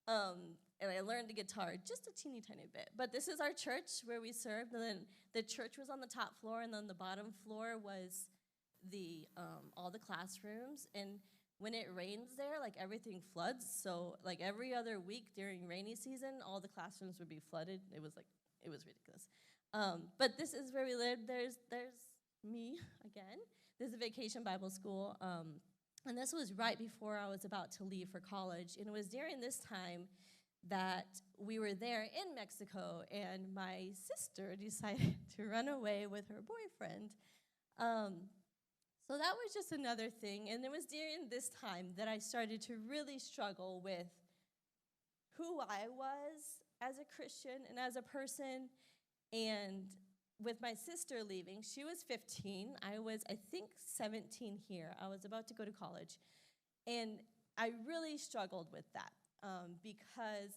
And I learned the guitar just a teeny tiny bit. But this is our church where we served. And then the church was on the top floor, and then the bottom floor was all the classrooms. And when it rains there, like, everything floods. So, like, every other week during rainy season, all the classrooms would be flooded. It was ridiculous. But this is where we lived. There's me again. This is a vacation Bible school. And this was right before I was about to leave for college. And it was during this time that we were there in Mexico, and my sister decided to run away with her boyfriend. So that was just another thing. And it was during this time that I started to really struggle with who I was as a Christian and as a person. And with my sister leaving, she was 15. I was, I think, 17 here. I was about to go to college. And I really struggled with that because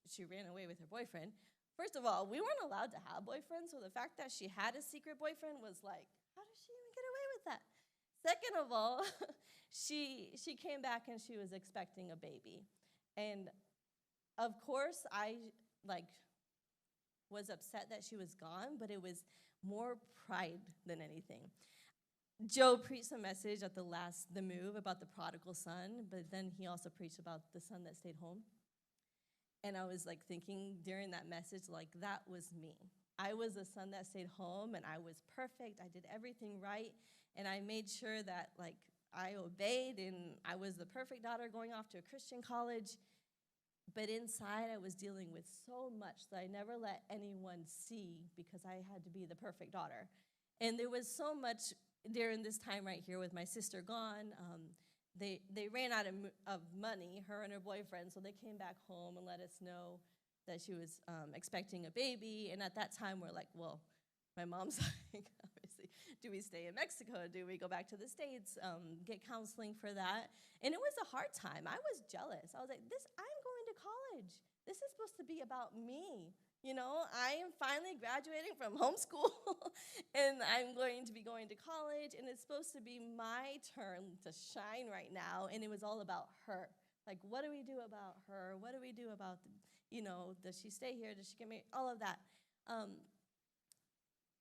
she ran away with her boyfriend. First of all, we weren't allowed to have boyfriends, so the fact that she had a secret boyfriend was like, how does she even get away with that? Second of all, she came back and she was expecting a baby. And of course, I was upset that she was gone, but it was more pride than anything. Joe preached a message at the move about the prodigal son, but then he also preached about the son that stayed home. And I was thinking during that message, that was me. I was the son that stayed home, and I was perfect. I did everything right, and I made sure that I obeyed, and I was the perfect daughter going off to a Christian college. But inside, I was dealing with so much that I never let anyone see because I had to be the perfect daughter. And there was so much during this time right here with my sister gone. They ran out of money, her and her boyfriend, so they came back home and let us know that she was expecting a baby. And at that time, we're like, well, my mom's like, obviously, do we stay in Mexico? Do we go back to the States, get counseling for that? And it was a hard time. I was jealous. I was like, I'm going to college. This is supposed to be about me. You know, I am finally graduating from homeschool, and I'm going to be going to college, and it's supposed to be my turn to shine right now, and it was all about her. Like, what do we do about her? What do we do about, does she stay here? Does she get married? All of that.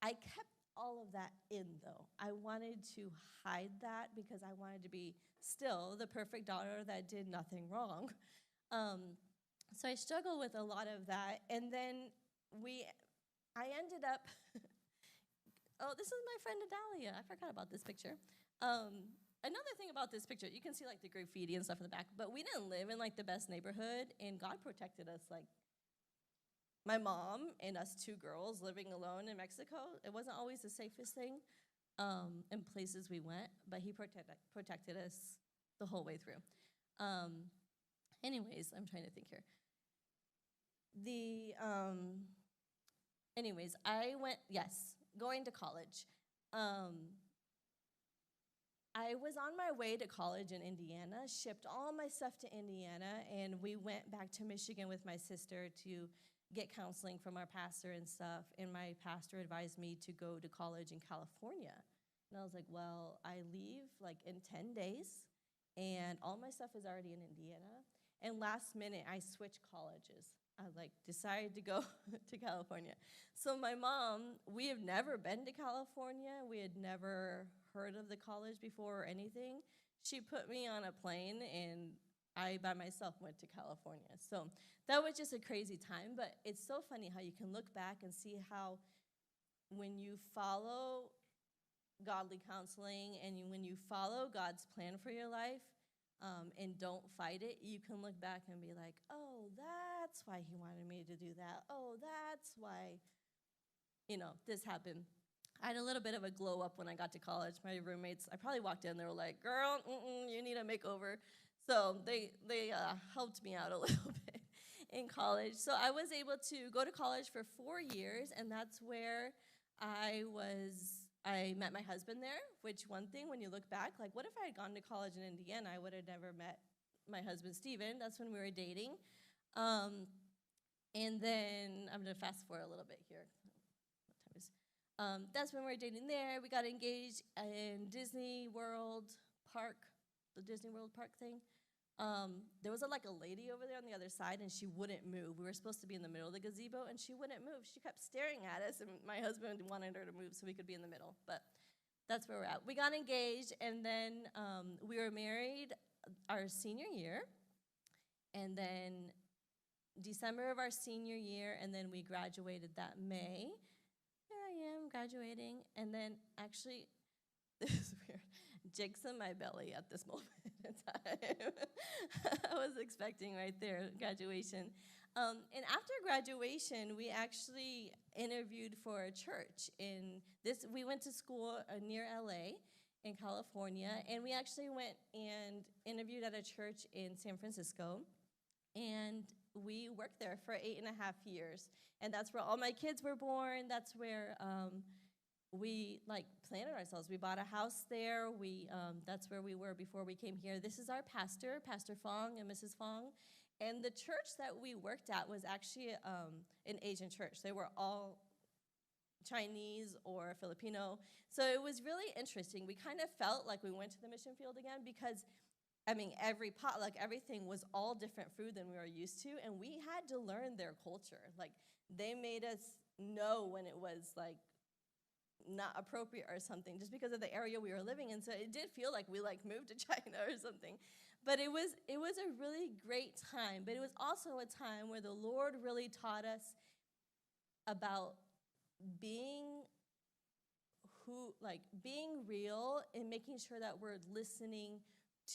I kept all of that in, though. I wanted to hide that because I wanted to be still the perfect daughter that did nothing wrong. So I struggled with a lot of that, and then I ended up, oh, this is my friend Adalia. I forgot about this picture. Another thing about this picture, you can see the graffiti and stuff in the back, but we didn't live in the best neighborhood, and God protected us. My mom and us two girls living alone in Mexico, it wasn't always the safest thing in places we went, but he protected us the whole way through. Anyways, I'm trying to think here. Anyways, I went, going to college. I was on my way to college in Indiana, shipped all my stuff to Indiana, and we went back to Michigan with my sister to get counseling from our pastor and stuff, and my pastor advised me to go to college in California. And I was like, well, I leave like in 10 days, and all my stuff is already in Indiana. And last minute, I switched colleges. I like decided to go to California. So my mom, we have never been to California. We had never heard of the college before or anything. She put me on a plane, and I, by myself, went to California. So that was just a crazy time, but it's so funny how you can look back and see how when you follow godly counseling and when you follow God's plan for your life and don't fight it, you can look back and be like, oh, that's why he wanted me to do that. Oh, that's why, this happened. I had a little bit of a glow up when I got to college. My roommates, I probably walked in, they were like, girl, you need a makeover. So they helped me out a little bit in college. So I was able to go to college for 4 years, and that's where I met my husband there, which one thing, when you look back, like, what if I had gone to college in Indiana? I would have never met my husband, Steven. That's when we were dating. And then, I'm going to fast forward a little bit here. That's when we were dating there. We got engaged in Disney World Park, the Disney World Park thing. There was a lady over there on the other side, and she wouldn't move. We were supposed to be in the middle of the gazebo, and she wouldn't move. She kept staring at us, and my husband wanted her to move so we could be in the middle. But that's where we're at. We got engaged, and then we were married our senior year, and then December of our senior year, and then we graduated that May. Here I am graduating, and then actually, this is weird. Jake's in my belly at this moment in time. I was expecting right there, graduation. And after graduation, we actually interviewed for a church. We went to school near LA in California, and we actually went and interviewed at a church in San Francisco. And we worked there for 8.5 years. And that's where all my kids were born. That's where we planted ourselves. We bought a house there. That's where we were before we came here. This is our pastor, Pastor Fong and Mrs. Fong. And the church that we worked at was actually an Asian church. They were all Chinese or Filipino. So it was really interesting. We kind of felt like we went to the mission field again because, every potluck, everything was all different food than we were used to. And we had to learn their culture. They made us know when it was not appropriate or something, just because of the area we were living in. So it did feel like we moved to China or something. But it was a really great time. But it was also a time where the Lord really taught us about being being real and making sure that we're listening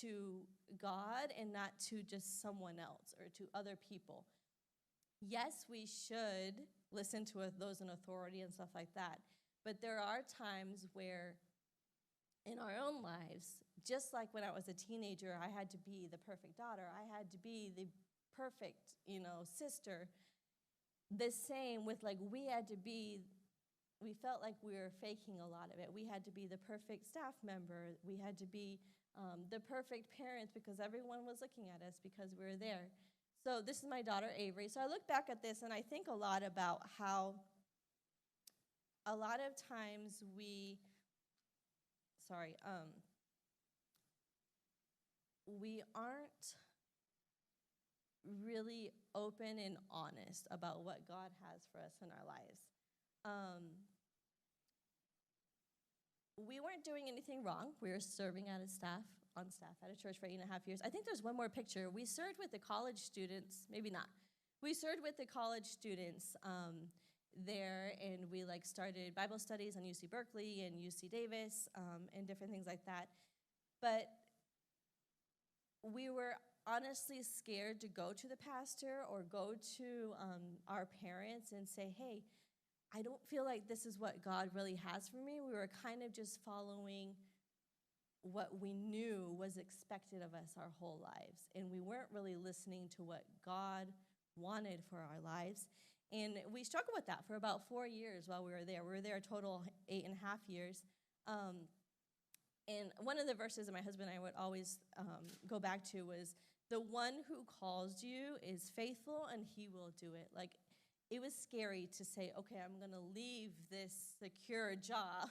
to God and not to just someone else or to other people. Yes, we should listen to those in authority and stuff like that. But there are times where in our own lives, just like when I was a teenager, I had to be the perfect daughter. I had to be the perfect, sister. The same with we felt like we were faking a lot of it. We had to be the perfect staff member. We had to be the perfect parents because everyone was looking at us because we were there. So this is my daughter, Avery. So I look back at this and I think a lot about how a lot of times we aren't really open and honest about what God has for us in our lives. We weren't doing anything wrong. We were serving on staff at a church for 8.5 years. I think there's one more picture. We served with the college students, maybe not. We served with the college students there, and we started Bible studies on UC Berkeley and UC Davis and different things like that. But we were honestly scared to go to the pastor or go to our parents and say, hey, I don't feel like this is what God really has for me. We were kind of just following what we knew was expected of us our whole lives. And we weren't really listening to what God wanted for our lives. And we struggled with that for about 4 years while we were there. We were there a total 8.5 years. And one of the verses that my husband and I would always go back to was, the one who calls you is faithful and he will do it. it was scary to say, okay, I'm going to leave this secure job,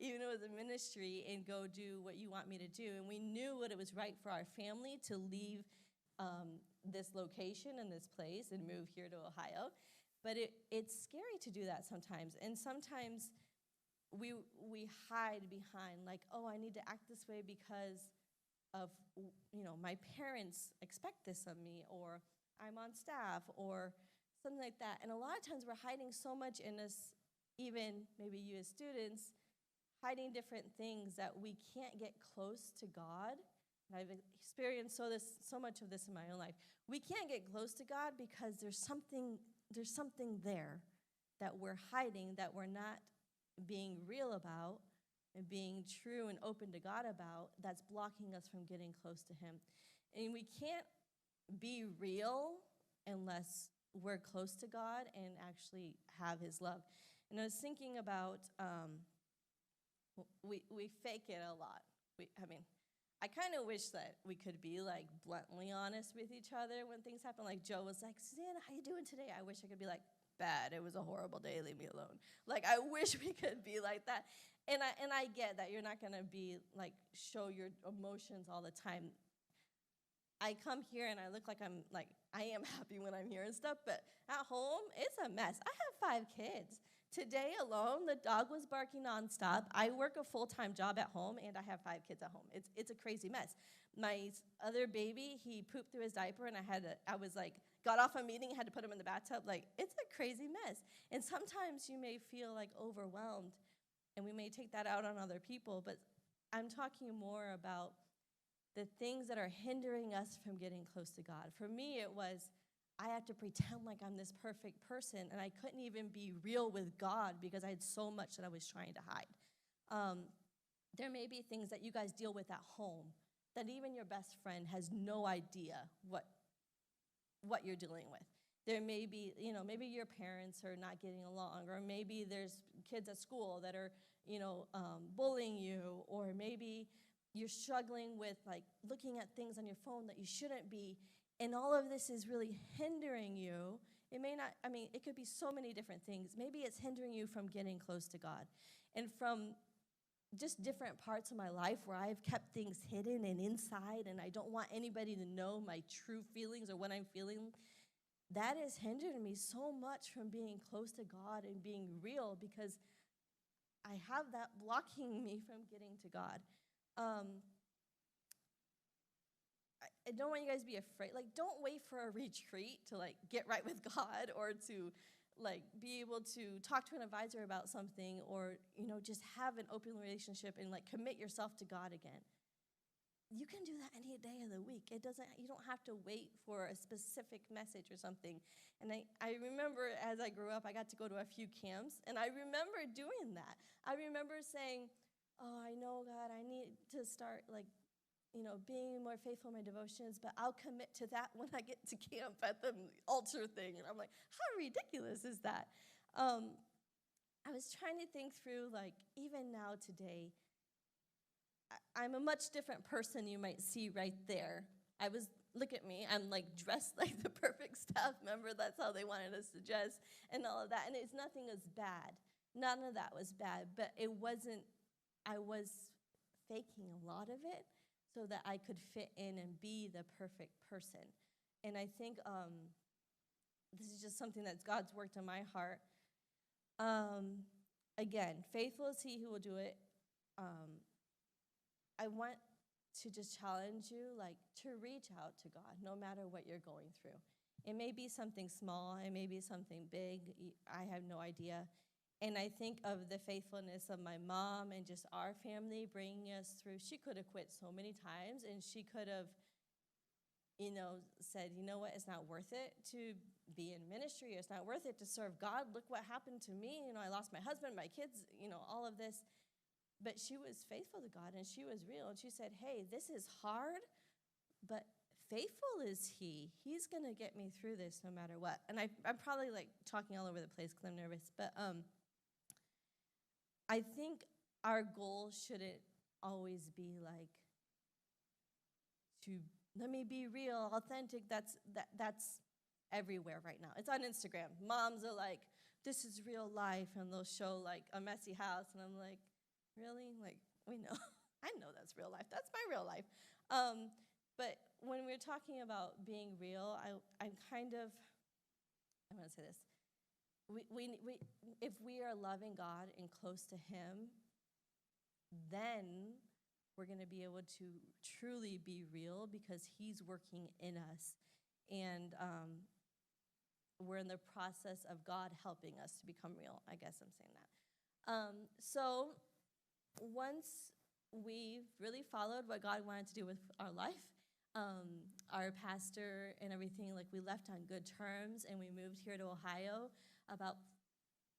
even though it was a ministry, and go do what you want me to do. And we knew what it was right for our family to leave this location and this place and move here to Ohio. But it's scary to do that sometimes. And sometimes we hide behind, like, oh, I need to act this way because of, my parents expect this of me, or I'm on staff, or something like that. And a lot of times we're hiding so much in us, even maybe you as students, hiding different things that we can't get close to God. And I've experienced so much of this in my own life. We can't get close to God because there's something there that we're hiding, that we're not being real about and being true and open to God about, that's blocking us from getting close to him. And we can't be real unless we're close to God and actually have his love. And I was thinking about, we fake it a lot. I kind of wish that we could be like bluntly honest with each other when things happen. Like Joe was like, Susanna, how you doing today? I wish I could be like, bad. It was a horrible day. Leave me alone. Like, I wish we could be like that. And I get that you're not going to be like, show your emotions all the time. I come here and I look like I am happy when I'm here and stuff, but at home, it's a mess. I have 5 kids. Today alone, the dog was barking nonstop. I work a full-time job at home, and I have 5 kids at home. It's a crazy mess. My other baby, he pooped through his diaper, and got off a meeting, had to put him in the bathtub. Like, it's a crazy mess. And sometimes you may feel like overwhelmed, and we may take that out on other people, but I'm talking more about the things that are hindering us from getting close to God. For me, it was, I had to pretend like I'm this perfect person, and I couldn't even be real with God because I had so much that I was trying to hide. There may be things that you guys deal with at home that even your best friend has no idea what you're dealing with. There may be, maybe your parents are not getting along, or maybe there's kids at school that are, bullying you, or maybe you're struggling with like looking at things on your phone that you shouldn't be, and all of this is really hindering you. It may not, it could be so many different things. Maybe it's hindering you from getting close to God. And from just different parts of my life where I've kept things hidden and inside, and I don't want anybody to know my true feelings or what I'm feeling, that has hindered me so much from being close to God and being real, because I have that blocking me from getting to God. I don't want you guys to be afraid. Like, don't wait for a retreat to, like, get right with God, or to, like, be able to talk to an advisor about something, or, just have an open relationship and, like, commit yourself to God again. You can do that any day of the week. You don't have to wait for a specific message or something. And I remember as I grew up, I got to go to a few camps, and I remember doing that. I remember saying, oh, I know, God, I need to start, like, being more faithful in my devotions, but I'll commit to that when I get to camp at the altar thing. And I'm like, how ridiculous is that? I was trying to think through, like, even now today, I'm a much different person you might see right there. Look at me, I'm like dressed like the perfect staff member. That's how they wanted us to dress and all of that. And nothing was bad. None of that was bad, but it wasn't, I was faking a lot of it so that I could fit in and be the perfect person. And I think this is just something that God's worked in my heart. Again, faithful is he who will do it. I want to just challenge you, like, to reach out to God no matter what you're going through. It may be something small, it may be something big, I have no idea. And I think of the faithfulness of my mom and just our family bringing us through. She could have quit so many times, and she could have, said, you know what, it's not worth it to be in ministry, it's not worth it to serve God. Look what happened to me, I lost my husband, my kids, all of this. But she was faithful to God, and she was real, and she said, hey, this is hard, but faithful is he. He's going to get me through this no matter what. And I'm probably, like, talking all over the place because I'm nervous, but I think our goal shouldn't always be, like, to let me be real, authentic. That's everywhere right now. It's on Instagram. Moms are like, this is real life, and they'll show like a messy house, and I'm like, really? Like, we know. I know that's real life. That's my real life. But when we're talking about being real, I'm going to say this. If we are loving God and close to Him, then we're going to be able to truly be real because He's working in us. And we're in the process of God helping us to become real. I guess I'm saying that. So once we really followed what God wanted to do with our life, our pastor and everything, like we left on good terms and we moved here to Ohio about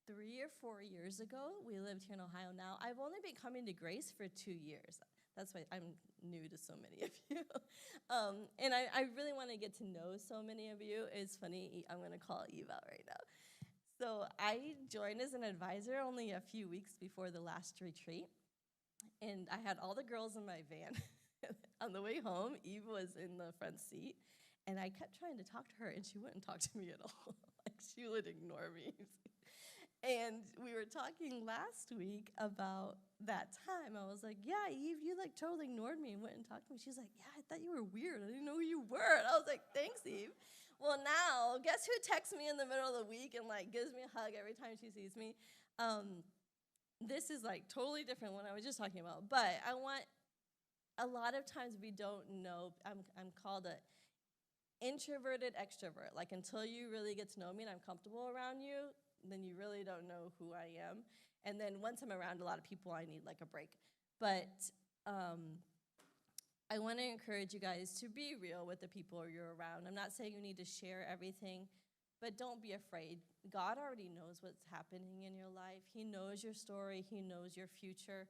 3 or 4 years ago. We lived here in Ohio now. I've only been coming to Grace for 2 years. That's why I'm new to so many of you. And I really want to get to know so many of you. It's funny, I'm going to call Eve out right now. So I joined as an advisor only a few weeks before the last retreat. And I had all the girls in my van. On the way home, Eve was in the front seat. And I kept trying to talk to her, and she wouldn't talk to me at all. Like, she would ignore me. And we were talking last week about that time. I was like, yeah, Eve, you like totally ignored me and wouldn't talk to me. She's like, yeah, I thought you were weird. I didn't know who you were. And I was like, thanks, Eve. Well, now, guess who texts me in the middle of the week and like gives me a hug every time she sees me? This is like totally different what I was just talking about. But a lot of times we don't know. I'm called a introverted extrovert. Like until you really get to know me and I'm comfortable around you, then you really don't know who I am. And then once I'm around a lot of people, I need like a break. But I want to encourage you guys to be real with the people you're around. I'm not saying you need to share everything, but don't be afraid. God already knows what's happening in your life. He knows your story. He knows your future.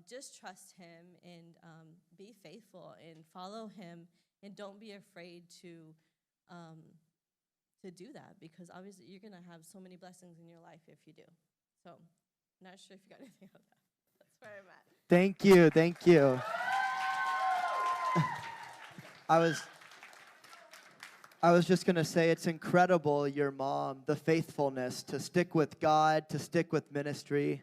Just trust Him and be faithful and follow Him. And don't be afraid to do that, because obviously you're going to have so many blessings in your life if you do. So, not sure if you got anything on that. That's where I'm at. Thank you, thank you. I was just going to say, it's incredible, your mom, the faithfulness to stick with God, to stick with ministry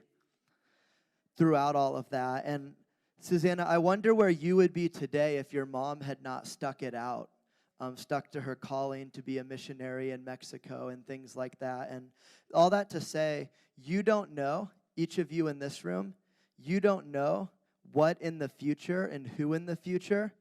throughout all of that. And Susanna, I wonder where you would be today if your mom had not stuck it out. Stuck to her calling to be a missionary in Mexico and things like that. And all that to say, you don't know, each of you in this room, you don't know what in the future and who in the future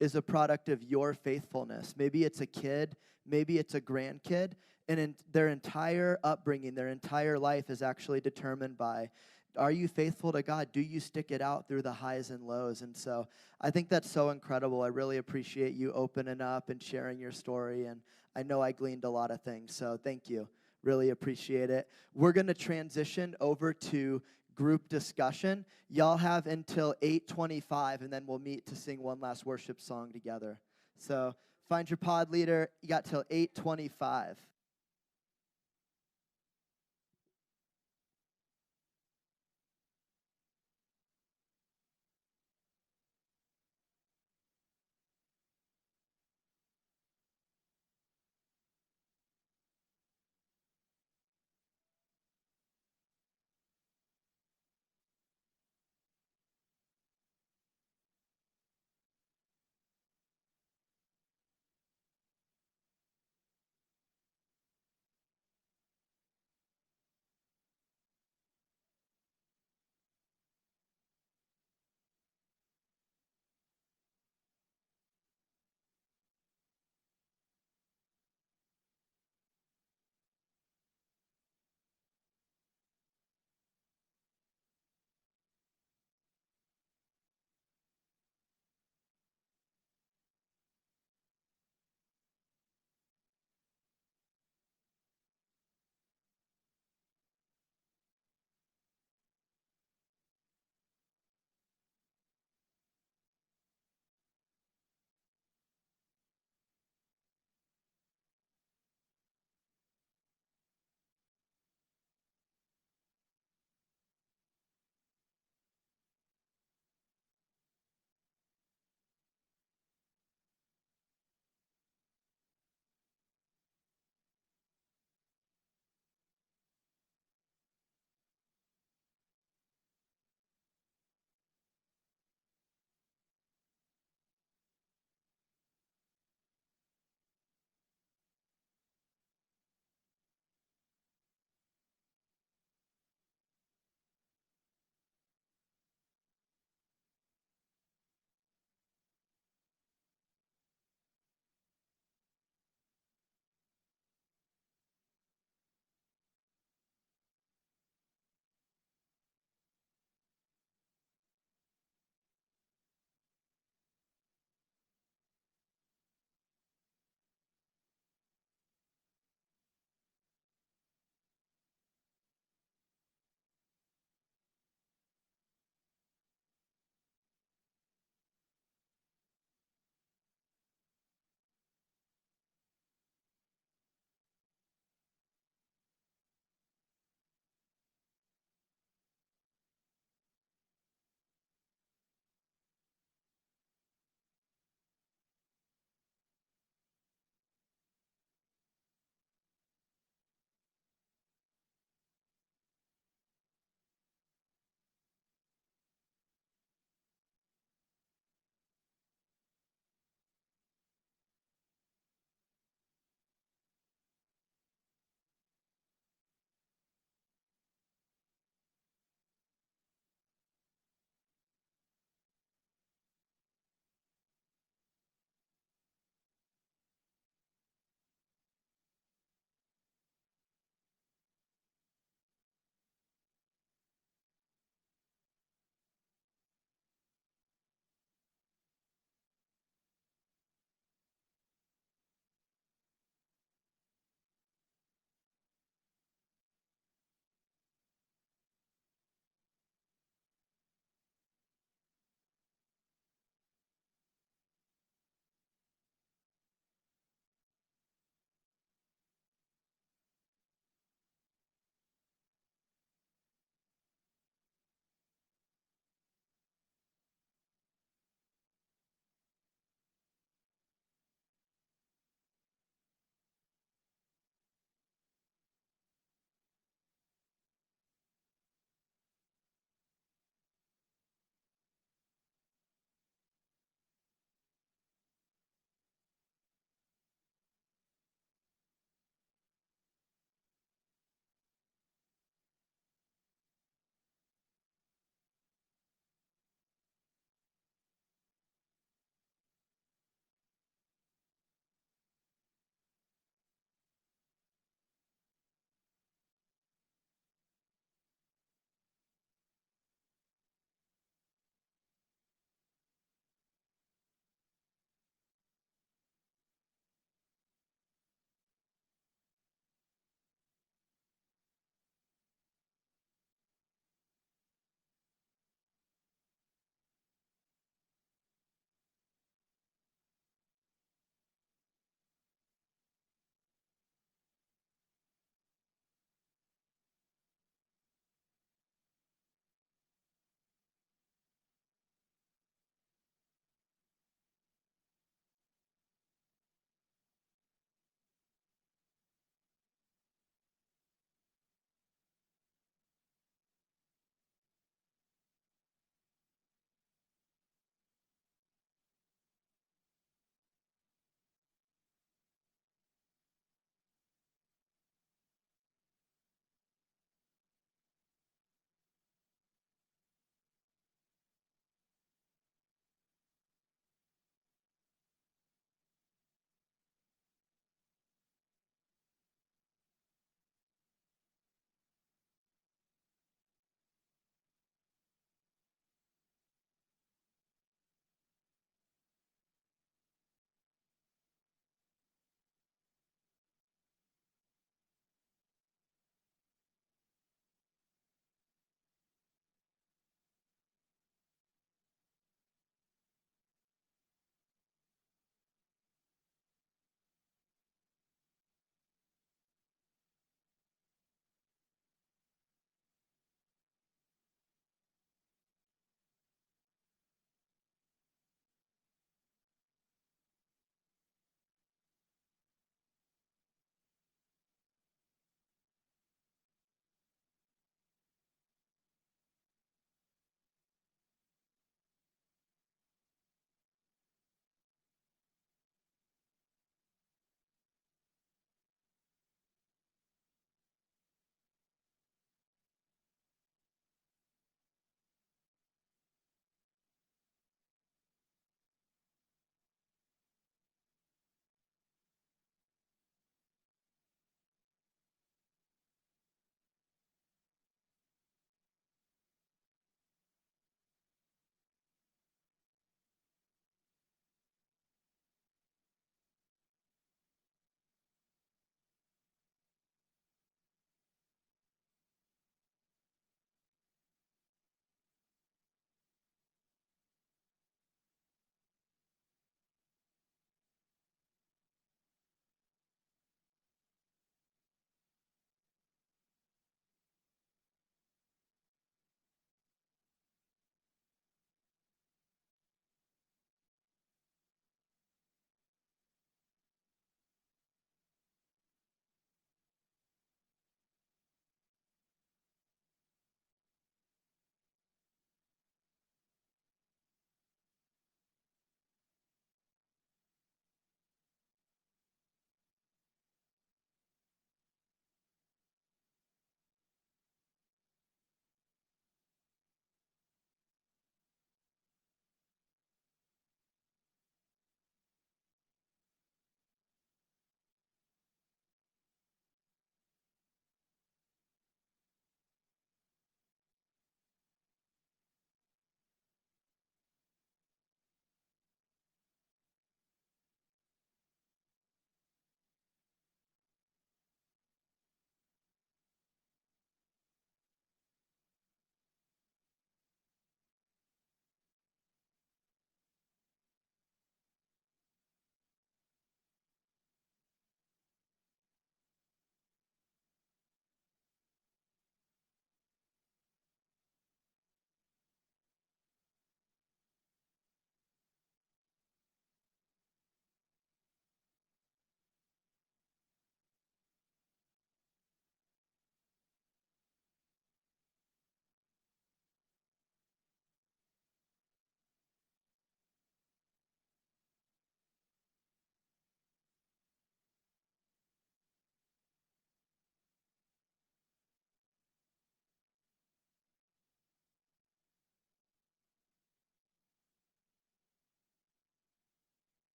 is a product of your faithfulness. Maybe it's a kid, maybe it's a grandkid, and in their entire upbringing, their entire life is actually determined by, are you faithful to God? Do you stick it out through the highs and lows? And so I think that's so incredible. I really appreciate you opening up and sharing your story. And I know I gleaned a lot of things, so thank you. Really appreciate it. We're going to transition over to group discussion. Y'all have until 8:25, and then we'll meet to sing one last worship song together. So find your pod leader. You got till 8:25.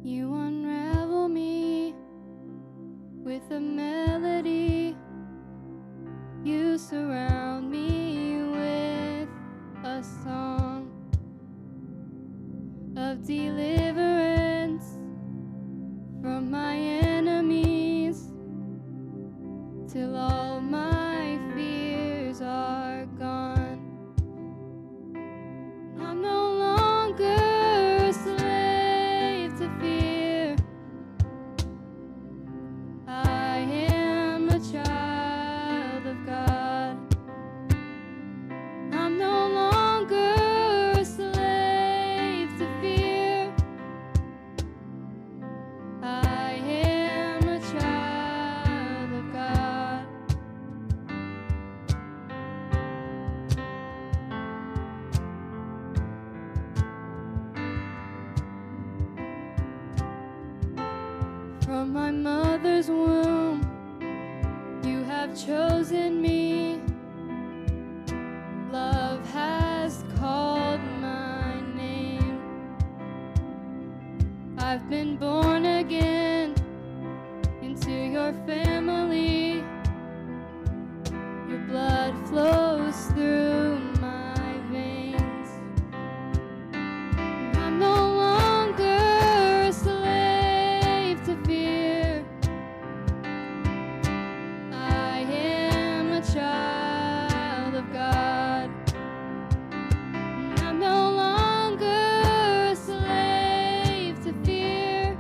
You unravel me with a melody. You surround me with a song of deliverance from my enemies, till all my fears are gone. I'm no longer a slave to fear. I am a child of God. I'm no longer a slave to fear. I am a child of God. From my mother's womb, you have chosen me. Love has called my name. I've been born again into your family. Your blood flows through my veins. I'm no longer a slave to fear. I am a child of God. I'm no longer a slave to fear.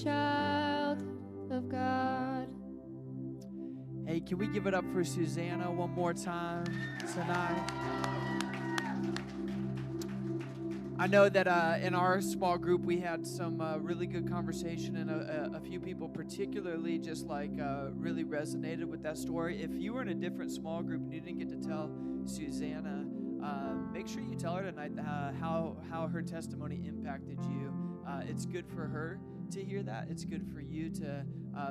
child of God. Hey, can we give it up for Susanna one more time tonight? I know that in our small group we had some really good conversation, and a few people particularly just like really resonated with that story. If you were in a different small group and you didn't get to tell Susanna, make sure you tell her tonight how her testimony impacted you. It's good for her to hear that. It's good for you to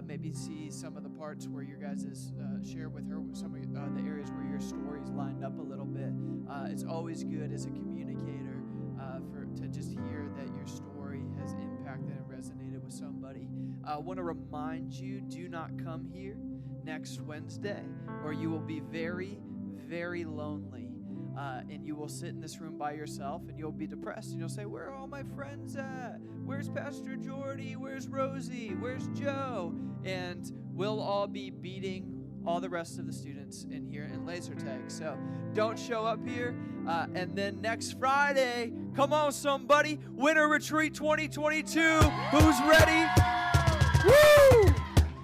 maybe see some of the parts where your guys share with her some of the areas where your stories lined up a little bit. It's always good as a communicator to just hear that your story has impacted and resonated with somebody. I want to remind you, do not come here next Wednesday, or you will be very, very lonely. And you will sit in this room by yourself, and you'll be depressed, and you'll say, where are all my friends at? Where's Pastor Jordy? Where's Rosie? Where's Joe? And we'll all be beating all the rest of the students in here in laser tag. So don't show up here. And then next Friday, come on, somebody, Winter Retreat 2022. Who's ready? Woo!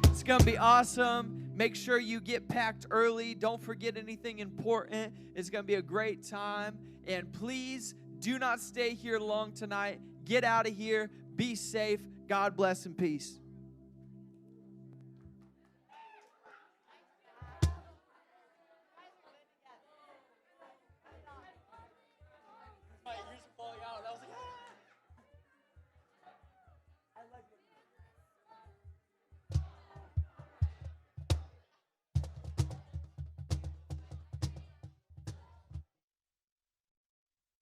It's going to be awesome. Make sure you get packed early. Don't forget anything important. It's going to be a great time. And please do not stay here long tonight. Get out of here. Be safe. God bless and peace.